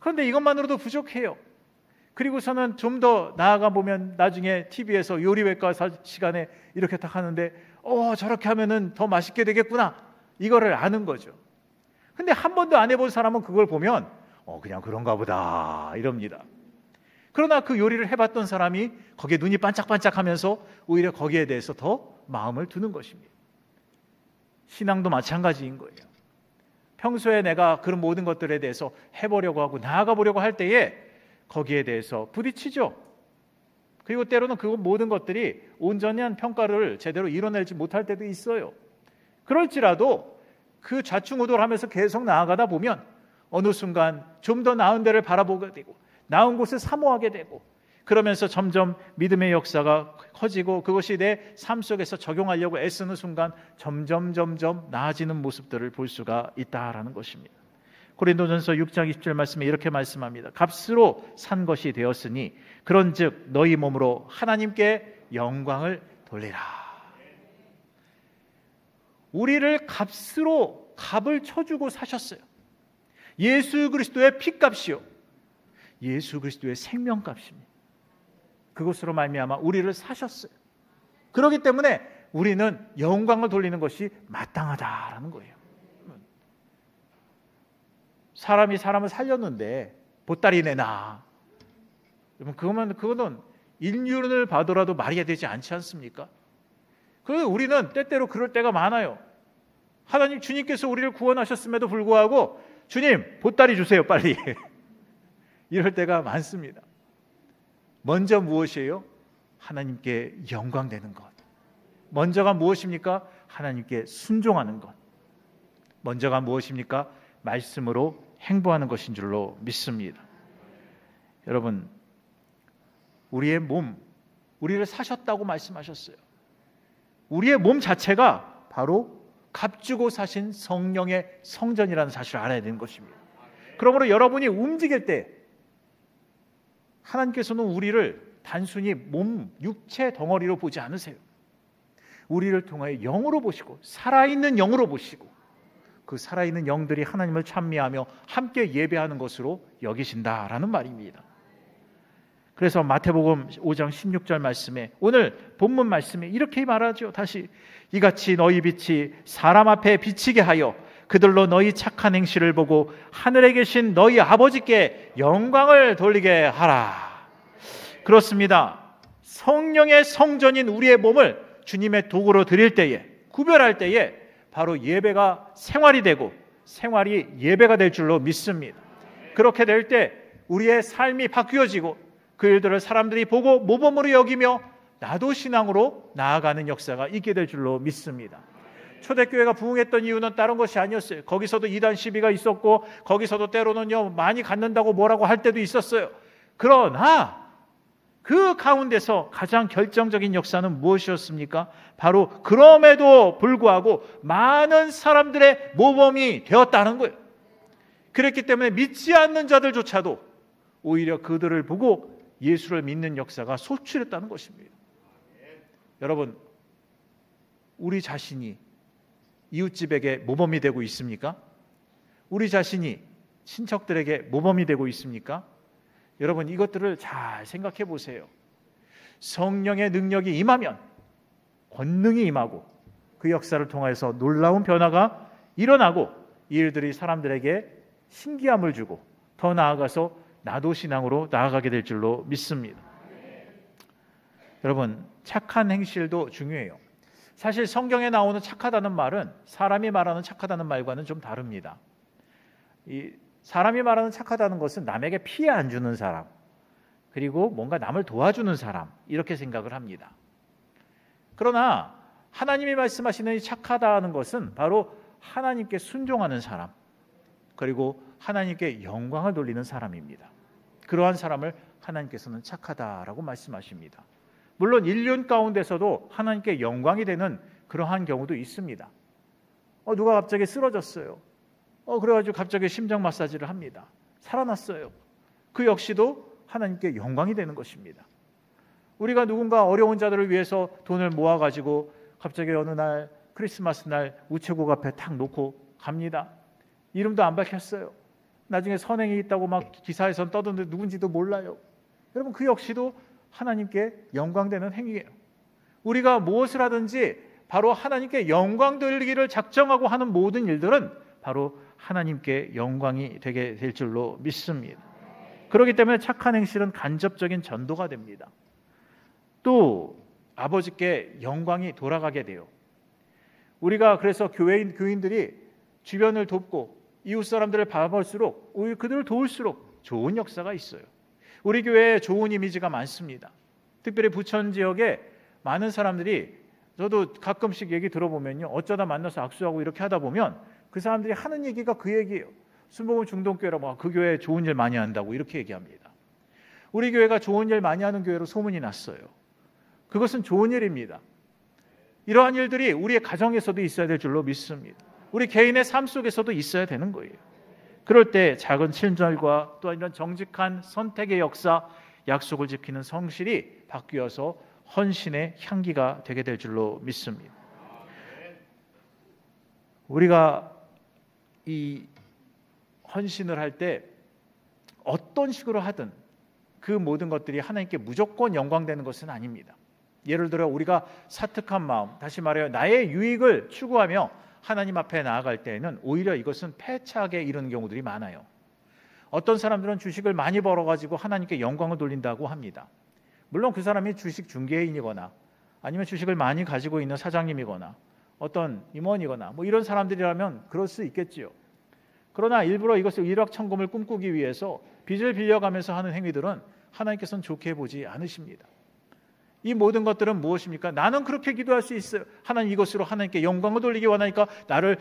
그런데 이것만으로도 부족해요. 그리고서는 좀 더 나아가 보면 나중에 TV에서 요리외과 시간에 이렇게 딱 하는데 저렇게 하면은 더 맛있게 되겠구나, 이거를 아는 거죠. 근데 한 번도 안 해본 사람은 그걸 보면 그냥 그런가 보다 이럽니다. 그러나 그 요리를 해봤던 사람이 거기에 눈이 반짝반짝하면서 오히려 거기에 대해서 더 마음을 두는 것입니다. 신앙도 마찬가지인 거예요. 평소에 내가 그런 모든 것들에 대해서 해보려고 하고 나아가 보려고 할 때에 거기에 대해서 부딪히죠. 그리고 때로는 그 모든 것들이 온전한 평가를 제대로 이뤄내지 못할 때도 있어요. 그럴지라도 그 좌충우돌 하면서 계속 나아가다 보면 어느 순간 좀 더 나은 데를 바라보게 되고 나은 곳을 사모하게 되고, 그러면서 점점 믿음의 역사가 커지고 그것이 내 삶 속에서 적용하려고 애쓰는 순간 점점 나아지는 모습들을 볼 수가 있다라는 것입니다. 고린도전서 6장 20절 말씀에 이렇게 말씀합니다. 값으로 산 것이 되었으니 그런즉 너희 몸으로 하나님께 영광을 돌리라. 우리를 값을 쳐주고 사셨어요. 예수 그리스도의 피값이요, 예수 그리스도의 생명값입니다. 그것으로 말미암아 우리를 사셨어요. 그렇기 때문에 우리는 영광을 돌리는 것이 마땅하다라는 거예요. 사람이 사람을 살렸는데 보따리 내놔, 그거는 인륜을 봐더라도 말이 되지 않지 않습니까? 그래서 우리는 때때로 그럴 때가 많아요. 하나님 주님께서 우리를 구원하셨음에도 불구하고 주님 보따리 주세요 빨리 이럴 때가 많습니다. 먼저 무엇이에요? 하나님께 영광되는 것. 먼저가 무엇입니까? 하나님께 순종하는 것. 먼저가 무엇입니까? 말씀으로 행보하는 것인 줄로 믿습니다. 여러분, 우리의 몸, 우리를 사셨다고 말씀하셨어요. 우리의 몸 자체가 바로 값주고 사신 성령의 성전이라는 사실을 알아야 되는 것입니다. 그러므로 여러분이 움직일 때 하나님께서는 우리를 단순히 몸, 육체 덩어리로 보지 않으세요. 우리를 통하여 영으로 보시고 살아있는 영으로 보시고 그 살아있는 영들이 하나님을 찬미하며 함께 예배하는 것으로 여기신다라는 말입니다. 그래서 마태복음 5장 16절 말씀에 오늘 본문 말씀에 이렇게 말하죠. 다시 이같이 너희 빛이 사람 앞에 비치게 하여 그들로 너희 착한 행실을 보고 하늘에 계신 너희 아버지께 영광을 돌리게 하라. 그렇습니다. 성령의 성전인 우리의 몸을 주님의 도구로 드릴 때에, 구별할 때에 바로 예배가 생활이 되고 생활이 예배가 될 줄로 믿습니다. 그렇게 될 때 우리의 삶이 바뀌어지고 그 일들을 사람들이 보고 모범으로 여기며 나도 신앙으로 나아가는 역사가 있게 될 줄로 믿습니다. 초대교회가 부흥했던 이유는 다른 것이 아니었어요. 거기서도 이단 시비가 있었고 거기서도 때로는요 많이 갖는다고 뭐라고 할 때도 있었어요. 그러나 그 가운데서 가장 결정적인 역사는 무엇이었습니까? 바로 그럼에도 불구하고 많은 사람들의 모범이 되었다는 거예요. 그랬기 때문에 믿지 않는 자들조차도 오히려 그들을 보고 예수를 믿는 역사가 소출했다는 것입니다. 여러분, 우리 자신이 이웃집에게 모범이 되고 있습니까? 우리 자신이 친척들에게 모범이 되고 있습니까? 여러분, 이것들을 잘 생각해 보세요. 성령의 능력이 임하면 권능이 임하고 그 역사를 통해서 놀라운 변화가 일어나고 이 일들이 사람들에게 신기함을 주고 더 나아가서 나도 신앙으로 나아가게 될 줄로 믿습니다. 여러분, 착한 행실도 중요해요. 사실 성경에 나오는 착하다는 말은 사람이 말하는 착하다는 말과는 좀 다릅니다. 이 사람이 말하는 착하다는 것은 남에게 피해 안 주는 사람, 그리고 뭔가 남을 도와주는 사람, 이렇게 생각을 합니다. 그러나 하나님이 말씀하시는 이 착하다는 것은 바로 하나님께 순종하는 사람, 그리고 하나님께 영광을 돌리는 사람입니다. 그러한 사람을 하나님께서는 착하다라고 말씀하십니다. 물론 인륜 가운데서도 하나님께 영광이 되는 그러한 경우도 있습니다. 누가 갑자기 쓰러졌어요. 그래가지고 갑자기 심장 마사지를 합니다. 살아났어요. 그 역시도 하나님께 영광이 되는 것입니다. 우리가 누군가 어려운 자들을 위해서 돈을 모아가지고 갑자기 어느 날 크리스마스 날 우체국 앞에 탁 놓고 갑니다. 이름도 안 밝혔어요. 나중에 선행이 있다고 막 기사에선 떠드는데 누군지도 몰라요. 여러분, 그 역시도 하나님께 영광되는 행위예요. 우리가 무엇을 하든지 바로 하나님께 영광 돌리기를 작정하고 하는 모든 일들은 바로 하나님께 영광이 되게 될 줄로 믿습니다. 그렇기 때문에 착한 행실은 간접적인 전도가 됩니다. 또 아버지께 영광이 돌아가게 돼요. 우리가 그래서 교인들이 주변을 돕고 이웃 사람들을 바라볼수록 오히려 그들을 도울수록 좋은 역사가 있어요. 우리 교회에 좋은 이미지가 많습니다. 특별히 부천 지역에 많은 사람들이, 저도 가끔씩 얘기 들어보면요, 어쩌다 만나서 악수하고 이렇게 하다 보면 그 사람들이 하는 얘기가 그 얘기예요. 순복음 중동교회라고 그 교회 좋은 일 많이 한다고 이렇게 얘기합니다. 우리 교회가 좋은 일 많이 하는 교회로 소문이 났어요. 그것은 좋은 일입니다. 이러한 일들이 우리의 가정에서도 있어야 될 줄로 믿습니다. 우리 개인의 삶 속에서도 있어야 되는 거예요. 그럴 때 작은 친절과 또 이런 정직한 선택의 역사, 약속을 지키는 성실이 바뀌어서 헌신의 향기가 되게 될 줄로 믿습니다. 우리가 이 헌신을 할 때 어떤 식으로 하든 그 모든 것들이 하나님께 무조건 영광되는 것은 아닙니다. 예를 들어 우리가 사특한 마음, 다시 말해요, 나의 유익을 추구하며 하나님 앞에 나아갈 때에는 오히려 이것은 패착에 이르는 경우들이 많아요. 어떤 사람들은 주식을 많이 벌어가지고 하나님께 영광을 돌린다고 합니다. 물론 그 사람이 주식 중개인이거나 아니면 주식을 많이 가지고 있는 사장님이거나 어떤 임원이거나 뭐 이런 사람들이라면 그럴 수 있겠지요. 그러나 일부러 이것을 일확천금을 꿈꾸기 위해서 빚을 빌려가면서 하는 행위들은 하나님께서는 좋게 보지 않으십니다. 이 모든 것들은 무엇입니까? 나는 그렇게 기도할 수 있어요. 하나님, 이것으로 하나님께 영광을 돌리기 원하니까 나를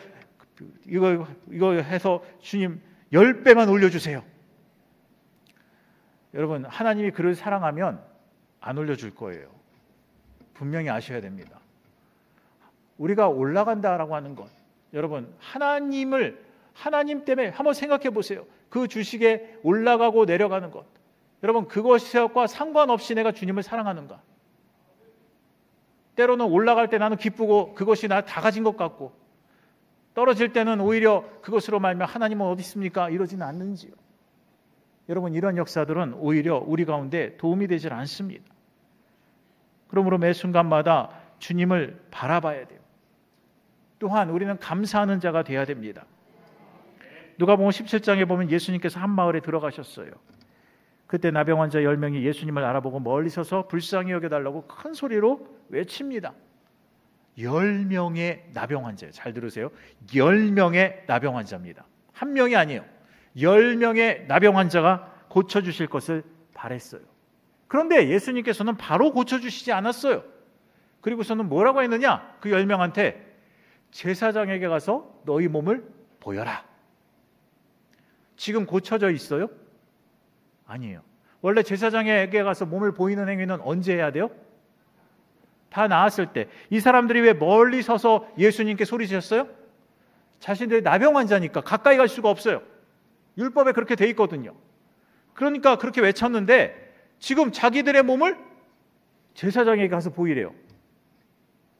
이거 해서 주님 10배만 올려주세요. 여러분, 하나님이 그를 사랑하면 안 올려줄 거예요. 분명히 아셔야 됩니다. 우리가 올라간다라고 하는 것, 여러분 하나님 때문에 한번 생각해 보세요. 그 주식에 올라가고 내려가는 것, 여러분 그것과 상관없이 내가 주님을 사랑하는가? 때로는 올라갈 때 나는 기쁘고 그것이 나 다 가진 것 같고, 떨어질 때는 오히려 그것으로 말미암아 하나님은 어디 있습니까? 이러지는 않는지요. 여러분 이런 역사들은 오히려 우리 가운데 도움이 되질 않습니다. 그러므로 매 순간마다 주님을 바라봐야 돼요. 또한 우리는 감사하는 자가 되어야 됩니다. 누가복음 17장에 보면 예수님께서 한 마을에 들어가셨어요. 그때 나병 환자 10명이 예수님을 알아보고 멀리 서서 불쌍히 여겨달라고 큰 소리로 외칩니다. 10명의 나병 환자예요. 잘 들으세요. 10명의 나병 환자입니다. 한 명이 아니에요. 10명의 나병 환자가 고쳐주실 것을 바랬어요. 그런데 예수님께서는 바로 고쳐주시지 않았어요. 그리고서는 뭐라고 했느냐? 그 10명한테 제사장에게 가서 너희 몸을 보여라. 지금 고쳐져 있어요? 아니에요. 원래 제사장에게 가서 몸을 보이는 행위는 언제 해야 돼요? 다 나았을 때. 이 사람들이 왜 멀리 서서 예수님께 소리치셨어요? 자신들이 나병 환자니까 가까이 갈 수가 없어요. 율법에 그렇게 돼 있거든요. 그러니까 그렇게 외쳤는데 지금 자기들의 몸을 제사장에게 가서 보이래요.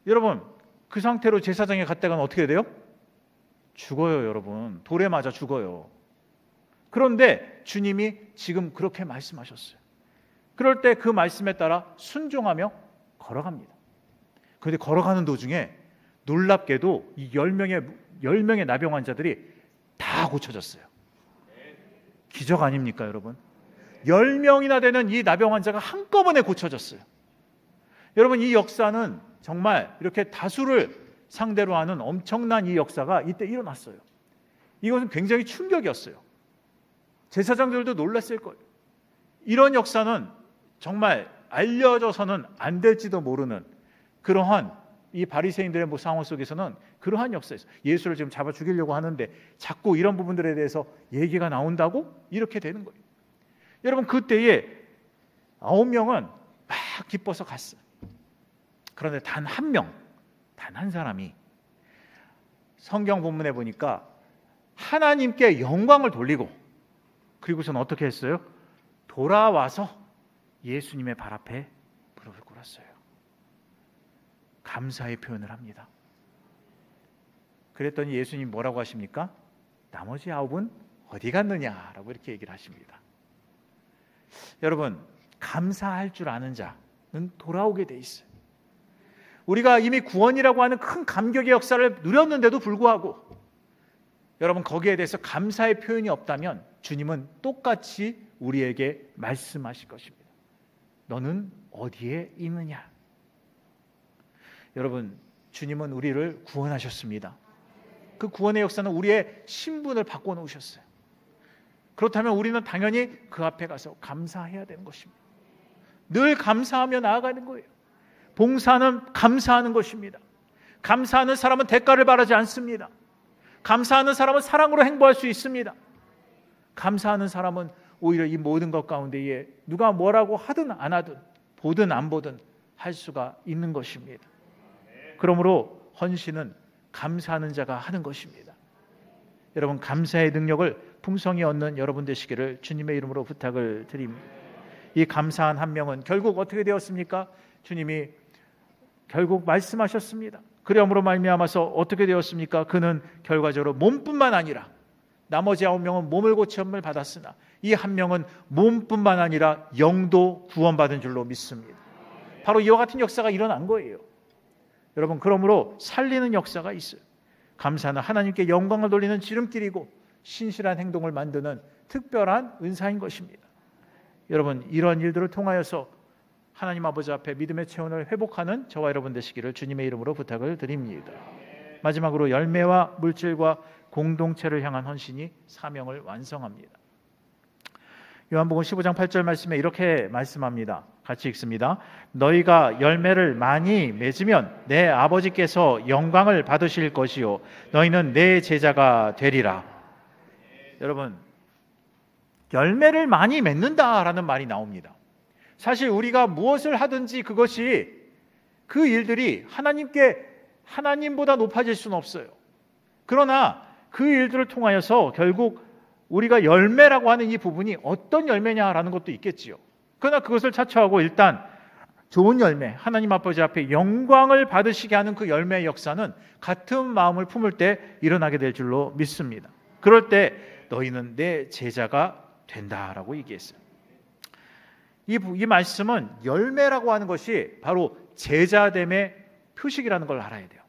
여러분 그 상태로 제사장에 갔다가는 어떻게 돼요? 죽어요. 여러분 돌에 맞아 죽어요. 그런데 주님이 지금 그렇게 말씀하셨어요. 그럴 때 그 말씀에 따라 순종하며 걸어갑니다. 그런데 걸어가는 도중에 놀랍게도 이 10명의 나병 환자들이 다 고쳐졌어요. 기적 아닙니까 여러분? 10명이나 되는 이 나병 환자가 한꺼번에 고쳐졌어요. 여러분 이 역사는 정말 이렇게 다수를 상대로 하는 엄청난 이 역사가 이때 일어났어요. 이것은 굉장히 충격이었어요. 제사장들도 놀랐을 거예요. 이런 역사는 정말 알려져서는 안 될지도 모르는 그러한 이 바리새인들의 상황 속에서는 그러한 역사였어요. 예수를 지금 잡아 죽이려고 하는데 자꾸 이런 부분들에 대해서 얘기가 나온다고 이렇게 되는 거예요. 여러분 그때에 9명은 막 기뻐서 갔어요. 그런데 단 한 명, 단 한 사람이 성경 본문에 보니까 하나님께 영광을 돌리고 그리고서는 어떻게 했어요? 돌아와서 예수님의 발 앞에 무릎을 꿇었어요. 감사의 표현을 합니다. 그랬더니 예수님 뭐라고 하십니까? 나머지 9은 어디 갔느냐라고 이렇게 얘기를 하십니다. 여러분 감사할 줄 아는 자는 돌아오게 돼 있어요. 우리가 이미 구원이라고 하는 큰 감격의 역사를 누렸는데도 불구하고 여러분 거기에 대해서 감사의 표현이 없다면 주님은 똑같이 우리에게 말씀하실 것입니다. 너는 어디에 있느냐? 여러분 주님은 우리를 구원하셨습니다. 그 구원의 역사는 우리의 신분을 바꿔놓으셨어요. 그렇다면 우리는 당연히 그 앞에 가서 감사해야 되는 것입니다. 늘 감사하며 나아가는 거예요. 봉사는 감사하는 것입니다. 감사하는 사람은 대가를 바라지 않습니다. 감사하는 사람은 사랑으로 행보할 수 있습니다. 감사하는 사람은 오히려 이 모든 것 가운데에 누가 뭐라고 하든 안 하든 보든 안 보든 할 수가 있는 것입니다. 그러므로 헌신은 감사하는 자가 하는 것입니다. 여러분 감사의 능력을 풍성히 얻는 여러분 되시기를 주님의 이름으로 부탁을 드립니다. 이 감사한 한 명은 결국 어떻게 되었습니까? 주님이 결국 말씀하셨습니다. 그러므로 말미암아서 어떻게 되었습니까? 그는 결과적으로 몸뿐만 아니라 나머지 9명은 몸을 고침을 받았으나 이 한 명은 몸뿐만 아니라 영도 구원받은 줄로 믿습니다. 바로 이와 같은 역사가 일어난 거예요. 여러분 그러므로 살리는 역사가 있어요. 감사는 하나님께 영광을 돌리는 지름길이고 신실한 행동을 만드는 특별한 은사인 것입니다. 여러분 이런 일들을 통하여서 하나님 아버지 앞에 믿음의 체온을 회복하는 저와 여러분 되시기를 주님의 이름으로 부탁을 드립니다. 마지막으로 열매와 물질과 공동체를 향한 헌신이 사명을 완성합니다. 요한복음 15장 8절 말씀에 이렇게 말씀합니다. 같이 읽습니다. 너희가 열매를 많이 맺으면 내 아버지께서 영광을 받으실 것이요 너희는 내 제자가 되리라. 여러분 열매를 많이 맺는다라는 말이 나옵니다. 사실 우리가 무엇을 하든지 그것이 그 일들이 하나님보다 높아질 수는 없어요. 그러나 그 일들을 통하여서 결국 우리가 열매라고 하는 이 부분이 어떤 열매냐라는 것도 있겠지요. 그러나 그것을 차초하고 일단 좋은 열매, 하나님 아버지 앞에 영광을 받으시게 하는 그 열매의 역사는 같은 마음을 품을 때 일어나게 될 줄로 믿습니다. 그럴 때 너희는 내 제자가 된다라고 얘기했어요. 이 말씀은 열매라고 하는 것이 바로 제자됨의 표식이라는 걸 알아야 돼요.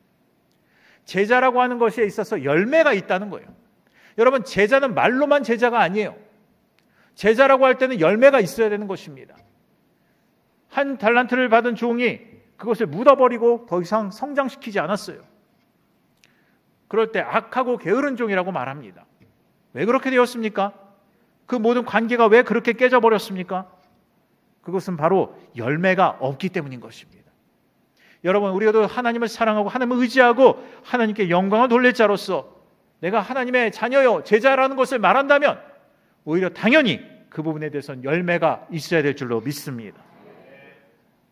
제자라고 하는 것에 있어서 열매가 있다는 거예요. 여러분, 제자는 말로만 제자가 아니에요. 제자라고 할 때는 열매가 있어야 되는 것입니다. 한 달란트를 받은 종이 그것을 묻어버리고 더 이상 성장시키지 않았어요. 그럴 때 악하고 게으른 종이라고 말합니다. 왜 그렇게 되었습니까? 그 모든 관계가 왜 그렇게 깨져버렸습니까? 그것은 바로 열매가 없기 때문인 것입니다. 여러분, 우리가 하나님을 사랑하고 하나님을 의지하고 하나님께 영광을 돌릴 자로서 내가 하나님의 자녀요, 제자라는 것을 말한다면 오히려 당연히 그 부분에 대해서는 열매가 있어야 될 줄로 믿습니다.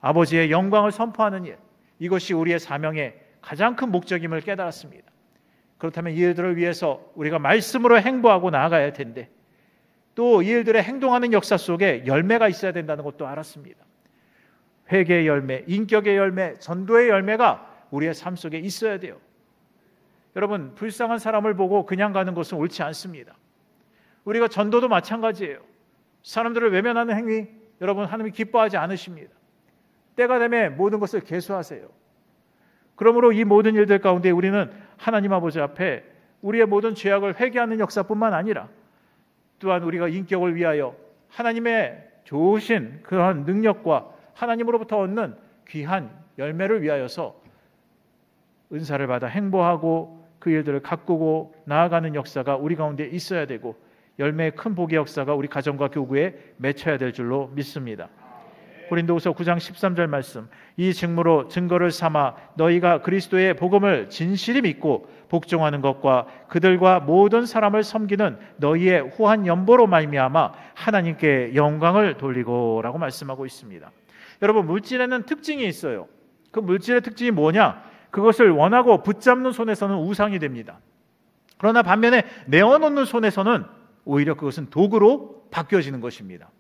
아버지의 영광을 선포하는 일, 이것이 우리의 사명의 가장 큰 목적임을 깨달았습니다. 그렇다면 이 일들을 위해서 우리가 말씀으로 행보하고 나아가야 할 텐데 또 이 일들의 행동하는 역사 속에 열매가 있어야 된다는 것도 알았습니다. 회개의 열매, 인격의 열매, 전도의 열매가 우리의 삶 속에 있어야 돼요. 여러분, 불쌍한 사람을 보고 그냥 가는 것은 옳지 않습니다. 우리가 전도도 마찬가지예요. 사람들을 외면하는 행위, 여러분, 하나님이 기뻐하지 않으십니다. 때가 되면 모든 것을 계수하세요. 그러므로 이 모든 일들 가운데 우리는 하나님 아버지 앞에 우리의 모든 죄악을 회개하는 역사뿐만 아니라 또한 우리가 인격을 위하여 하나님의 좋으신 그러한 능력과 하나님으로부터 얻는 귀한 열매를 위하여서 은사를 받아 행보하고 그 일들을 가꾸고 나아가는 역사가 우리 가운데 있어야 되고 열매의 큰 복의 역사가 우리 가정과 교구에 맺혀야 될 줄로 믿습니다. 고린도후서 9장 13절 말씀, 이 증거를 삼아 너희가 그리스도의 복음을 진실히 믿고 복종하는 것과 그들과 모든 사람을 섬기는 너희의 후한 연보로 말미암아 하나님께 영광을 돌리고 라고 말씀하고 있습니다. 여러분, 물질에는 특징이 있어요. 그 물질의 특징이 뭐냐? 그것을 원하고 붙잡는 손에서는 우상이 됩니다. 그러나 반면에 내어놓는 손에서는 오히려 그것은 도구로 바뀌어지는 것입니다.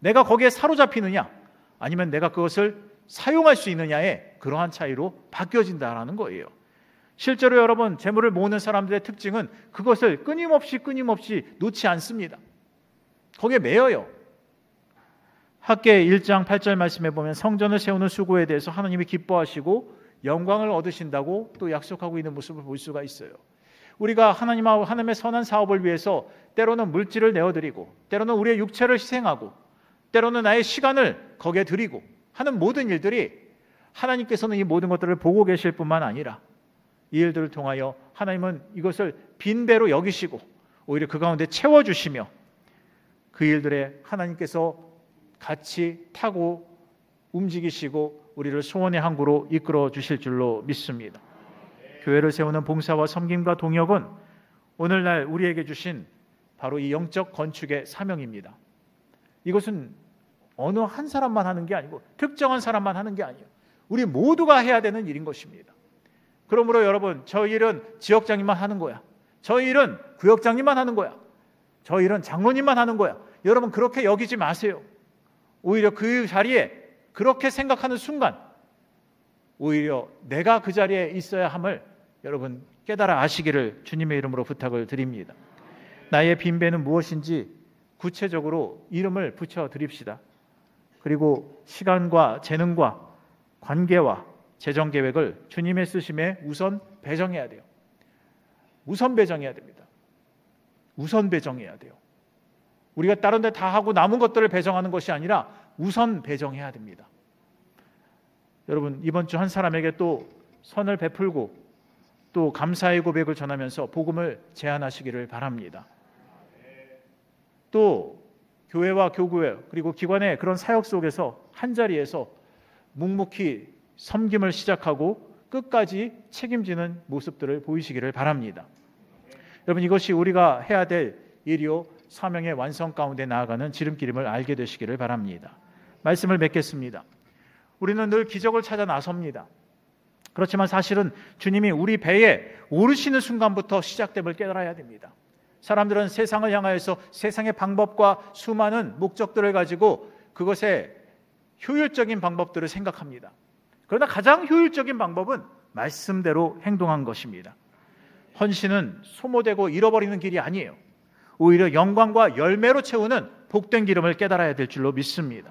내가 거기에 사로잡히느냐 아니면 내가 그것을 사용할 수 있느냐의 그러한 차이로 바뀌어진다라는 거예요. 실제로 여러분, 재물을 모으는 사람들의 특징은 그것을 끊임없이 놓지 않습니다. 거기에 매여요. 학개 1장 8절 말씀에 보면 성전을 세우는 수고에 대해서 하나님이 기뻐하시고 영광을 얻으신다고 또 약속하고 있는 모습을 볼 수가 있어요. 우리가 하나님의 선한 사업을 위해서 때로는 물질을 내어드리고 때로는 우리의 육체를 희생하고 때로는 나의 시간을 거기에 드리고 하는 모든 일들이 하나님께서는 이 모든 것들을 보고 계실 뿐만 아니라 이 일들을 통하여 하나님은 이것을 빈배로 여기시고 오히려 그 가운데 채워주시며 그 일들에 하나님께서 같이 타고 움직이시고 우리를 소원의 항구로 이끌어 주실 줄로 믿습니다. 교회를 세우는 봉사와 섬김과 동역은 오늘날 우리에게 주신 바로 이 영적 건축의 사명입니다. 이것은 어느 한 사람만 하는 게 아니고 특정한 사람만 하는 게 아니에요. 우리 모두가 해야 되는 일인 것입니다. 그러므로 여러분, 저 일은 지역장님만 하는 거야. 저 일은 구역장님만 하는 거야. 저 일은 장로님만 하는 거야. 여러분, 그렇게 여기지 마세요. 오히려 그 자리에 그렇게 생각하는 순간 오히려 내가 그 자리에 있어야 함을 여러분 깨달아 아시기를 주님의 이름으로 부탁을 드립니다. 나의 빈배는 무엇인지 구체적으로 이름을 붙여 드립시다. 그리고 시간과 재능과 관계와 재정 계획을 주님의 쓰심에 우선 배정해야 돼요. 우선 배정해야 됩니다. 우선 배정해야 돼요. 우리가 다른 데 다 하고 남은 것들을 배정하는 것이 아니라 우선 배정해야 됩니다. 여러분, 이번 주 한 사람에게 또 선을 베풀고 또 감사의 고백을 전하면서 복음을 제안하시기를 바랍니다. 또 교회와 교구회 그리고 기관의 그런 사역 속에서 한자리에서 묵묵히 섬김을 시작하고 끝까지 책임지는 모습들을 보이시기를 바랍니다. 여러분, 이것이 우리가 해야 될 일이요 사명의 완성 가운데 나아가는 지름길임을 알게 되시기를 바랍니다. 말씀을 맺겠습니다. 우리는 늘 기적을 찾아 나섭니다. 그렇지만 사실은 주님이 우리 배에 오르시는 순간부터 시작됨을 깨달아야 됩니다. 사람들은 세상을 향하여서 세상의 방법과 수많은 목적들을 가지고 그것에 효율적인 방법들을 생각합니다. 그러나 가장 효율적인 방법은 말씀대로 행동한 것입니다. 헌신은 소모되고 잃어버리는 길이 아니에요. 오히려 영광과 열매로 채우는 복된 기름을 깨달아야 될 줄로 믿습니다.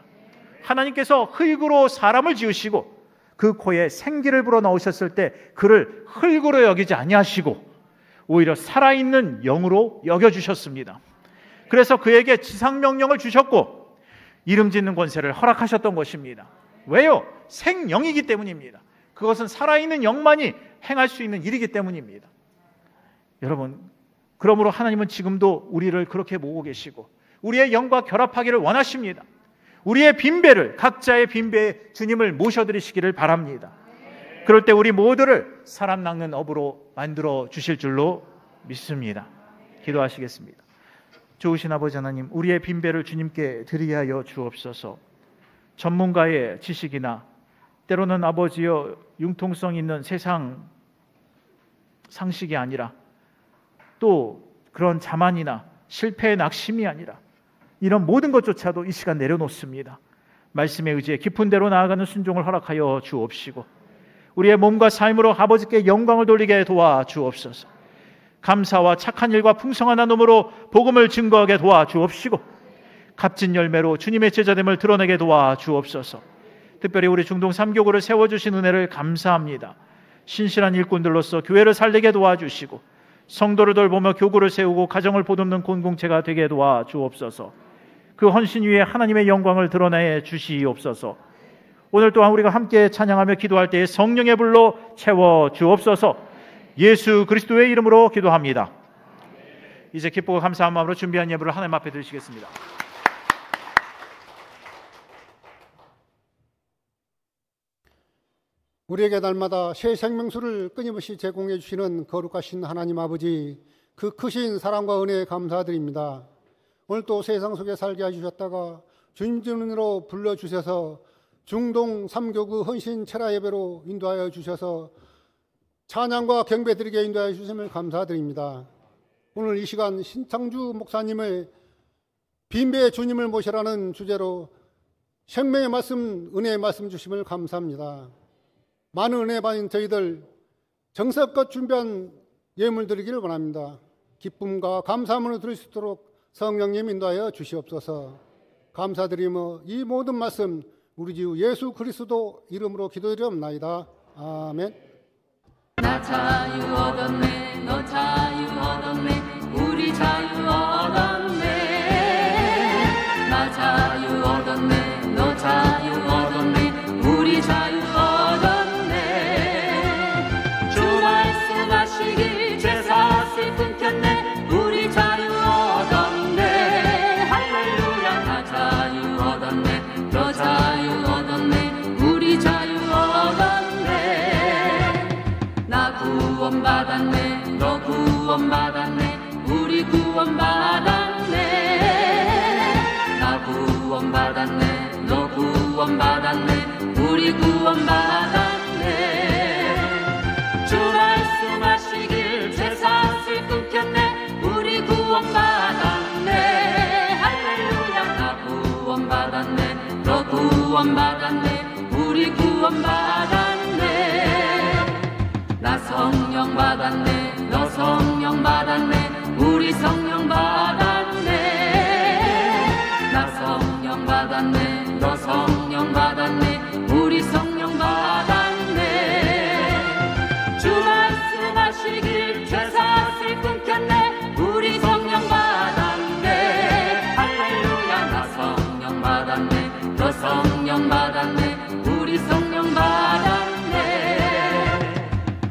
하나님께서 흙으로 사람을 지으시고 그 코에 생기를 불어넣으셨을 때 그를 흙으로 여기지 아니하시고 오히려 살아있는 영으로 여겨주셨습니다. 그래서 그에게 지상명령을 주셨고 이름 짓는 권세를 허락하셨던 것입니다. 왜요? 생영이기 때문입니다. 그것은 살아있는 영만이 행할 수 있는 일이기 때문입니다. 여러분, 그러므로 하나님은 지금도 우리를 그렇게 모으고 계시고 우리의 영과 결합하기를 원하십니다. 우리의 빈배를, 각자의 빈배에 주님을 모셔드리시기를 바랍니다. 그럴 때 우리 모두를 사람 낚는 업으로 만들어 주실 줄로 믿습니다. 기도하시겠습니다. 좋으신 아버지 하나님, 우리의 빈배를 주님께 드리게 하여 주옵소서. 전문가의 지식이나 때로는 아버지여 융통성 있는 세상 상식이 아니라 또 그런 자만이나 실패의 낙심이 아니라 이런 모든 것조차도 이 시간 내려놓습니다. 말씀에 의지해 깊은 데로 나아가는 순종을 허락하여 주옵시고 우리의 몸과 삶으로 아버지께 영광을 돌리게 도와주옵소서. 감사와 착한 일과 풍성한 나눔으로 복음을 증거하게 도와주옵시고 값진 열매로 주님의 제자됨을 드러내게 도와주옵소서. 특별히 우리 중동 3교구를 세워주신 은혜를 감사합니다. 신실한 일꾼들로서 교회를 살리게 도와주시고 성도를 돌보며 교구를 세우고 가정을 보듬는 공동체가 되게 도와주옵소서. 그 헌신 위에 하나님의 영광을 드러내 주시옵소서. 오늘 또한 우리가 함께 찬양하며 기도할 때에 성령의 불로 채워 주옵소서. 예수 그리스도의 이름으로 기도합니다. 이제 기쁘고 감사한 마음으로 준비한 예물을 하나님 앞에 드리시겠습니다. 우리에게 날마다 새 생명수를 끊임없이 제공해 주시는 거룩하신 하나님 아버지, 그 크신 사랑과 은혜에 감사드립니다. 오늘 또 세상 속에 살게 해주셨다가 주님 주문으로 불러주셔서 중동 3교구 헌신 철야 예배로 인도하여 주셔서 찬양과 경배드리게 인도하여 주심을 감사드립니다. 오늘 이 시간 신창주 목사님의 빈배의 주님을 모시라는 주제로 생명의 말씀, 은혜의 말씀 주심을 감사합니다. 많은 은혜 받은 저희들 정성껏 준비한 예물 드리기를 원합니다. 기쁨과 감사함으로 드릴 수 있도록 성령님 인도하여 주시옵소서. 감사드리며 이 모든 말씀 우리 주 예수 그리스도 이름으로 기도드리옵나이다. 아멘. 나 자유 얻었네, 너 자유 얻었네, 우리 자유 얻었네. 나 자유 얻었네, 너 자유 얻었네, 우리 자유 얻었네. 주 말씀하시길 죄사슬 끊겼네, 우리 자유 얻었네. 할렐루야. 나 자유 얻었네, 너 자유 얻었네, 우리 자유 얻었네. 나 구원받았네, 너 구원받았네, 우리 구원받았네. 나 구원받았네, 너 구원받았네, 우리 구원받았네. 주 말씀하시길 죄사슬 끊겼네, 우리 구원받았네. 할렐루야. 나 구원받았네, 너 구원받았네, 우리 구원받았네. 나 성령 받았네, 너 성령 받았네, 우리 성령 받았네. 나 성령 받았네, 너 성령 받았네, 우리 성령 받았네. 주 말씀하시길 죄사슬 끊겼네, 우리 성령 받았네. 할렐루야. 나 성령 받았네, 너 성령 받았네, 우리 성령 받았네.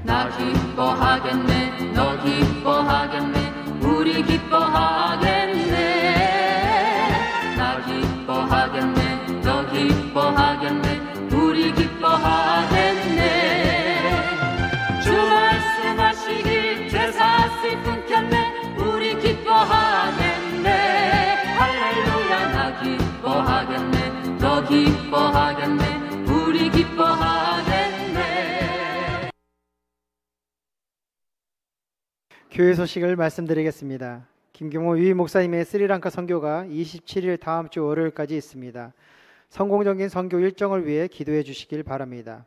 나 기뻐하겠네, 너 기뻐하겠네, 우리 기뻐하겠네. 나 기뻐하겠네, 너 기뻐하겠네, 우리 기뻐하겠네. 주 말씀하시길 죄사슬 끊겼네, 우리 기뻐하겠네. 할렐루야. 나 기뻐하겠네, 너 기뻐하겠네, 우리 교회 소식을 말씀드리겠습니다. 김경호 위 목사님의 스리랑카 선교가 27일 다음 주 월요일까지 있습니다. 성공적인 선교 일정을 위해 기도해 주시길 바랍니다.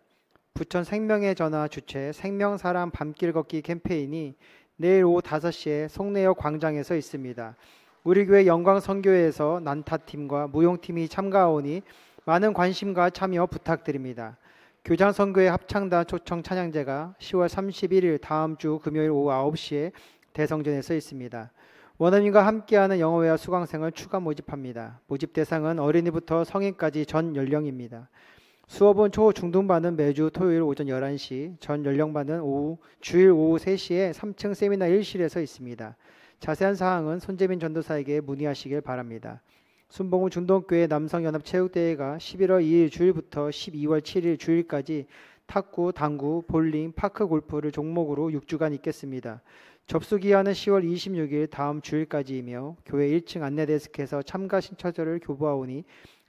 부천 생명의 전화 주최 생명사람 밤길 걷기 캠페인이 내일 오후 5시에 송내역 광장에서 있습니다. 우리 교회 영광선교회에서 난타팀과 무용팀이 참가하오니 많은 관심과 참여 부탁드립니다. 교장선교회 합창단 초청 찬양제가 10월 31일 다음 주 금요일 오후 9시에 대성전에서 있습니다. 원어민과 함께하는 영어회화 수강생을 추가 모집합니다. 모집 대상은 어린이부터 성인까지 전 연령입니다. 수업은 초, 중등반은 매주 토요일 오전 11시, 전 연령반은 주일 오후 3시에 3층 세미나 1실에서 있습니다. 자세한 사항은 손재민 전도사에게 문의하시길 바랍니다. 순봉우 중동교회 남성연합체육대회가 11월 2일 주일부터 12월 7일 주일까지 탁구, 당구, 볼링, 파크 골프를 종목으로 6주간 있겠습니다. 접수기한은 10월 26일 다음 주일까지이며 교회 1층 안내데스크에서 참가 신청서를 교부하오니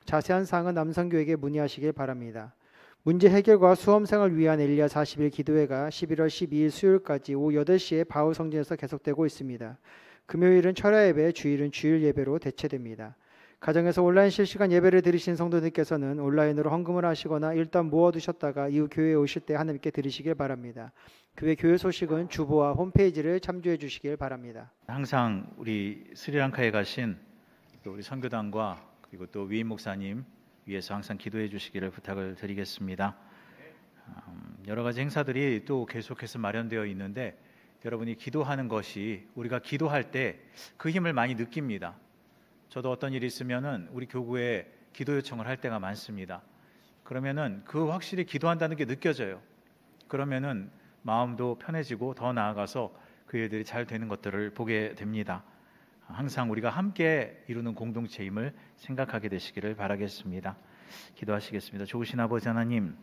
자세한 사항은 남성교회에게 문의하시길 바랍니다. 문제 해결과 수험생을 위한 엘리야 40일 기도회가 11월 12일 수요일까지 오후 8시에 바울 성전에서 계속되고 있습니다. 금요일은 철야 예배, 주일은 주일 예배로 대체됩니다. 가정에서 온라인 실시간 예배를 드리신 성도님께서는 온라인으로 헌금을 하시거나 일단 모아두셨다가 이후 교회에 오실 때 하나님께 드리시길 바랍니다. 교회 소식은 주보와 홈페이지를 참조해 주시길 바랍니다. 항상 우리 스리랑카에 가신 또 우리 선교단과 그리고 또 위임 목사님 위해서 항상 기도해 주시기를 부탁을 드리겠습니다. 여러 가지 행사들이 또 계속해서 마련되어 있는데 여러분이 기도하는 것이 우리가 기도할 때 그 힘을 많이 느낍니다. 저도 어떤 일이 있으면은 우리 교구에 기도 요청을 할 때가 많습니다. 그러면은 그 확실히 기도한다는 게 느껴져요. 그러면은 마음도 편해지고 더 나아가서 그 일들이 잘 되는 것들을 보게 됩니다. 항상 우리가 함께 이루는 공동체임을 생각하게 되시기를 바라겠습니다. 기도하시겠습니다. 좋으신 아버지 하나님,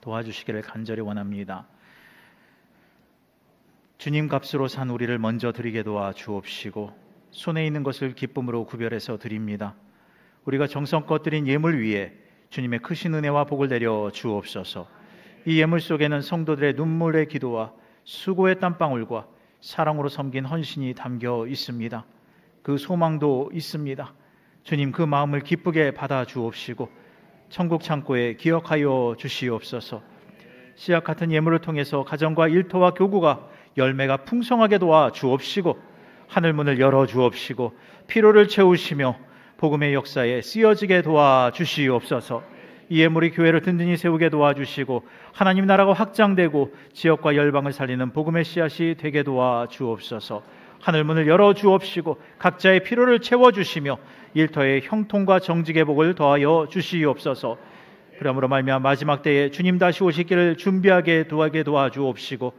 도와주시기를 간절히 원합니다. 주님 값으로 산 우리를 먼저 드리게 도와 주옵시고 손에 있는 것을 기쁨으로 구별해서 드립니다. 우리가 정성껏 드린 예물 위에 주님의 크신 은혜와 복을 내려 주옵소서. 이 예물 속에는 성도들의 눈물의 기도와 수고의 땀방울과 사랑으로 섬긴 헌신이 담겨 있습니다. 그 소망도 있습니다. 주님, 그 마음을 기쁘게 받아 주옵시고 천국 창고에 기억하여 주시옵소서. 씨앗 같은 예물을 통해서 가정과 일터와 교구가 열매가 풍성하게 도와 주옵시고 하늘 문을 열어 주옵시고 피로를 채우시며 복음의 역사에 쓰여지게 도와 주시옵소서. 이 예물이 교회를 든든히 세우게 도와주시고 하나님 나라가 확장되고 지역과 열방을 살리는 복음의 씨앗이 되게 도와 주옵소서. 하늘 문을 열어 주옵시고 각자의 필요를 채워주시며 일터의 형통과 정직의 복을 더하여 주시옵소서. 그러므로 말미암아 마지막 때에 주님 다시 오시기를 준비하게 도와주옵시고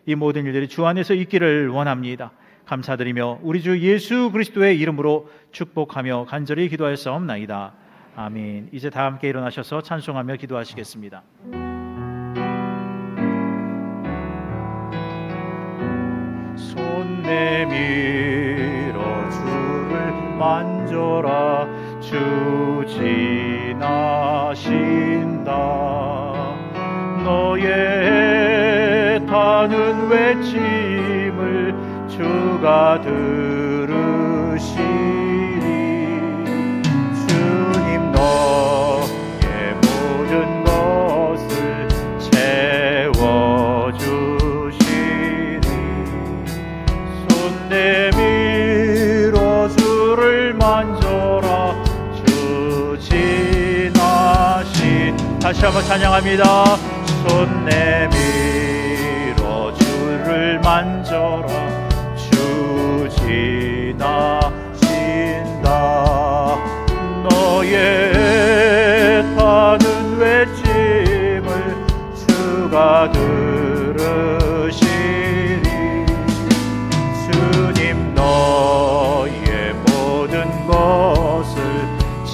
이 모든 일들이 주 안에서 있기를 원합니다. 감사드리며 우리 주 예수 그리스도의 이름으로 축복하며 간절히 기도하였사옵나이다. 아멘. 이제 다 함께 일어나셔서 찬송하며 기도하시겠습니다. 손 내밀어 주를 만져라. 주 지나신다. 너의 타는 외침을 주가 들으시리. 주님 너의 모든 것을 채워주시리. 손 내밀어 주를 만져라. 주 지나신. 다시 한번 찬양합니다. 손 내밀어 주를 만져라. 주 지나신다. 너의 타는 외침을 주가 들으시리. 주님 너의 모든 것을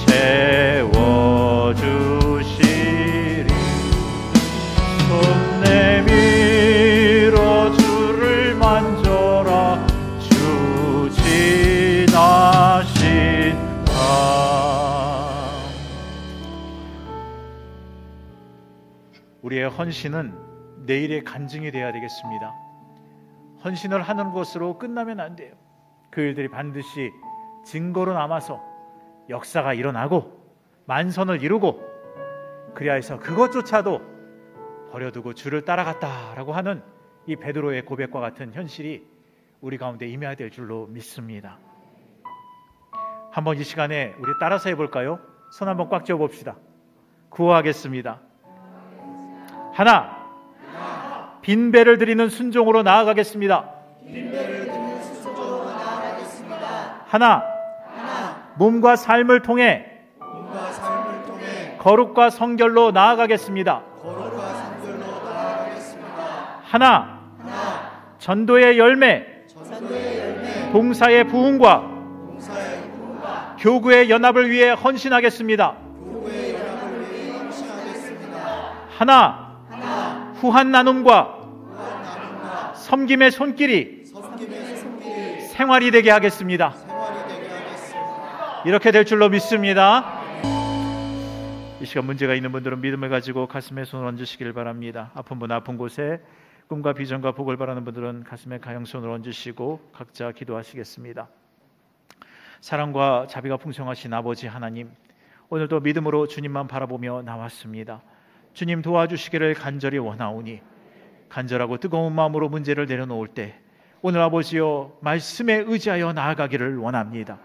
채워주시리. 손 내밀어 주를 만져라. 주 지나신다. 우리의 헌신은 내일의 간증이 되어야 되겠습니다. 헌신을 하는 것으로 끝나면 안 돼요. 그 일들이 반드시 증거로 남아서 역사가 일어나고 만선을 이루고, 그리하 해서 그것조차도 버려두고 주를 따라갔다라고 하는 이 베드로의 고백과 같은 현실이 우리 가운데 임해야 될 줄로 믿습니다. 한번 이 시간에 우리 따라서 해볼까요? 손 한번 꽉 쥐어 봅시다. 구호하겠습니다. 하나, 빈배를 드리는 순종으로 나아가겠습니다. 하나, 몸과 삶을 통해 거룩과 성결로 나아가겠습니다. 하나, 전도의 열매, 봉사의 부흥과 교구의 연합을 위해 헌신하겠습니다. 하나, 후한 나눔과 섬김의 손길이 생활이 되게 하겠습니다. 이렇게 될 줄로 믿습니다. 이 시간 문제가 있는 분들은 믿음을 가지고 가슴에 손을 얹으시길 바랍니다. 아픈 분 아픈 곳에, 꿈과 비전과 복을 바라는 분들은 가슴에 가영손을 얹으시고 각자 기도하시겠습니다. 사랑과 자비가 풍성하신 아버지 하나님, 오늘도 믿음으로 주님만 바라보며 나왔습니다. 주님 도와주시기를 간절히 원하오니, 간절하고 뜨거운 마음으로 문제를 내려놓을 때 오늘 아버지여 말씀에 의지하여 나아가기를 원합니다.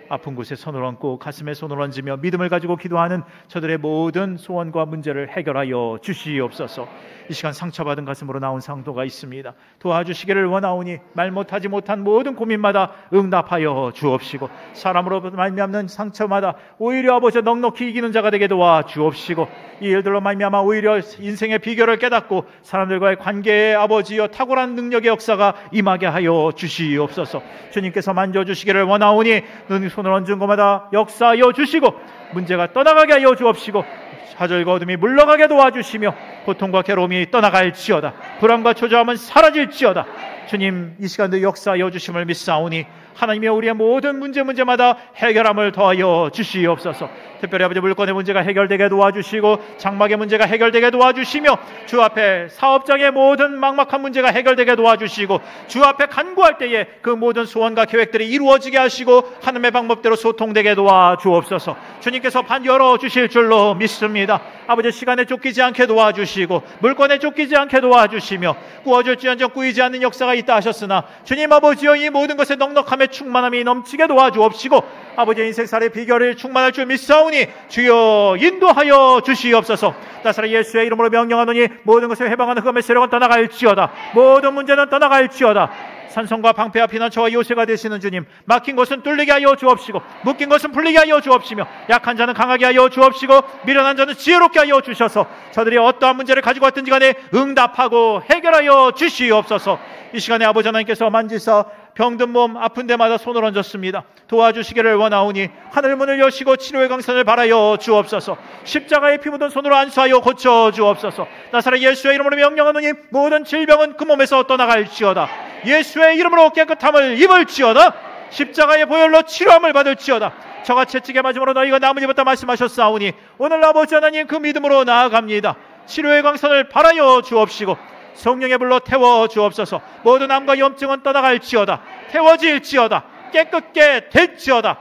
아픈 곳에 손을 얹고 가슴에 손을 얹으며 믿음을 가지고 기도하는 저들의 모든 소원과 문제를 해결하여 주시옵소서. 이 시간 상처받은 가슴으로 나온 상도가 있습니다. 도와주시기를 원하오니 말 못하지 못한 모든 고민마다 응답하여 주옵시고, 사람으로 말미암는 상처마다 오히려 아버지 넉넉히 이기는 자가 되게 도와 주옵시고, 이 일들로 말미암아 오히려 인생의 비결을 깨닫고 사람들과의 관계에 아버지여 탁월한 능력의 역사가 임하게 하여 주시옵소서. 주님께서 만져주시기를 원하오니 눈이 손을 얹은 곳마다 역사하여 주시고, 문제가 떠나가게 하여 주옵시고, 좌절과 어둠이 물러가게 도와주시며 고통과 괴로움이 떠나갈지어다. 불안과 초조함은 사라질지어다. 주님 이 시간도 역사하여 주심을 믿사오니 하나님이 우리의 모든 문제마다 해결함을 더하여 주시옵소서. 특별히 아버지 물건의 문제가 해결되게 도와주시고, 장막의 문제가 해결되게 도와주시며, 주 앞에 사업장의 모든 막막한 문제가 해결되게 도와주시고, 주 앞에 간구할 때에 그 모든 소원과 계획들이 이루어지게 하시고 하나님의 방법대로 소통되게 도와주옵소서. 주님께서 반 열어주실 줄로 믿습니다. 아버지 시간에 쫓기지 않게 도와주시고 물건에 쫓기지 않게 도와주시며, 꾸어줄지언정 꾸이지 않는 역사가 있다 하셨으나 주님 아버지여 이 모든 것에 넉넉함에 충만함이 넘치게 도와주옵시고, 아버지의 인생살의 비결을 충만할 줄 믿사오니 주여 인도하여 주시옵소서. 나사렛 예수의 이름으로 명령하노니 모든 것을 해방하는 흑암의 세력은 떠나갈지어다. 모든 문제는 떠나갈지어다. 산성과 방패와 피난처와 요새가 되시는 주님, 막힌 것은 뚫리게 하여 주옵시고 묶인 것은 풀리게 하여 주옵시며, 약한 자는 강하게 하여 주옵시고 미련한 자는 지혜롭게 하여 주셔서 저들이 어떠한 문제를 가지고 왔든지 간에 응답하고 해결하여 주시옵소서. 이 시간에 아버지 하나님께서 만지사 병든 몸 아픈 데마다 손을 얹었습니다. 도와주시기를 원하오니 하늘 문을 여시고 치료의 강선을 바라여 주옵소서. 십자가에 피 묻은 손으로 안수하여 고쳐 주옵소서. 나사렛 예수의 이름으로 명령하노니 모든 질병은 그 몸에서 떠나갈지어다. 예수의 이름으로 깨끗함을 입을지어다. 십자가의 보혈로 치료함을 받을지어다. 저가 채찍에 맞음으로 너희가 남은 입었다 말씀하셨사오니 오늘 아버지 하나님 그 믿음으로 나아갑니다. 치료의 강선을 바라여 주옵시고 성령의 불로 태워 주옵소서. 모든 암과 염증은 떠나갈지어다. 태워질지어다. 깨끗게 될지어다.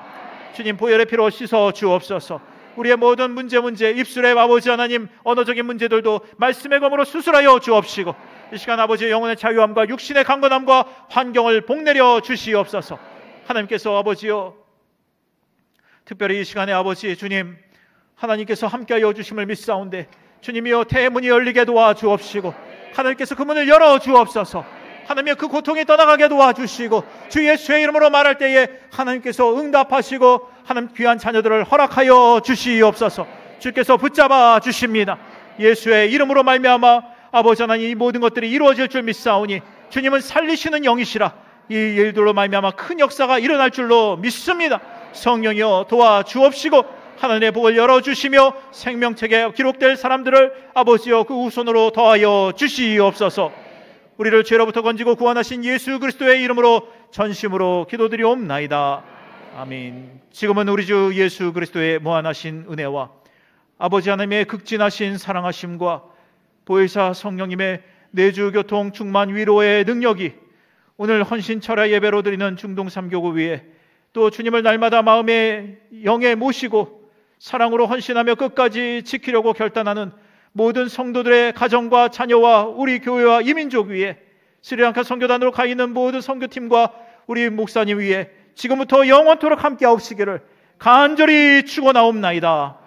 주님 보혈의 피로 씻어 주옵소서. 우리의 모든 문제 입술의 아버지 하나님 언어적인 문제들도 말씀의 검으로 수술하여 주옵시고, 이 시간 아버지의 영혼의 자유함과 육신의 강건함과 환경을 복내려 주시옵소서. 하나님께서 아버지여 특별히 이 시간에 아버지 주님 하나님께서 함께하여 주심을 믿사온데, 주님이여 대문이 열리게 도와주옵시고 하나님께서 그 문을 열어주옵소서. 하나님의 그 고통이 떠나가게 도와주시고 주 예수의 이름으로 말할 때에 하나님께서 응답하시고 하나님 귀한 자녀들을 허락하여 주시옵소서. 주께서 붙잡아 주십니다. 예수의 이름으로 말미암아 아버지 하나님 이 모든 것들이 이루어질 줄 믿사오니 주님은 살리시는 영이시라 이 일들로 말미암아 큰 역사가 일어날 줄로 믿습니다. 성령이여 도와주옵시고 하나님의 복을 열어주시며 생명책에 기록될 사람들을 아버지여 그 우선으로 더하여 주시옵소서. 우리를 죄로부터 건지고 구원하신 예수 그리스도의 이름으로 전심으로 기도드리옵나이다. 아멘. 지금은 우리 주 예수 그리스도의 무한하신 은혜와 아버지 하나님의 극진하신 사랑하심과 보혜사 성령님의 내주 교통 충만 위로의 능력이 오늘 헌신철야 예배로 드리는 중동 3교구 위에 또 주님을 날마다 마음의 영에 모시고 사랑으로 헌신하며 끝까지 지키려고 결단하는 모든 성도들의 가정과 자녀와 우리 교회와 이민족 위에, 스리랑카 선교단으로 가 있는 모든 선교팀과 우리 목사님 위에 지금부터 영원토록 함께하옵시기를 간절히 축원하옵나이다.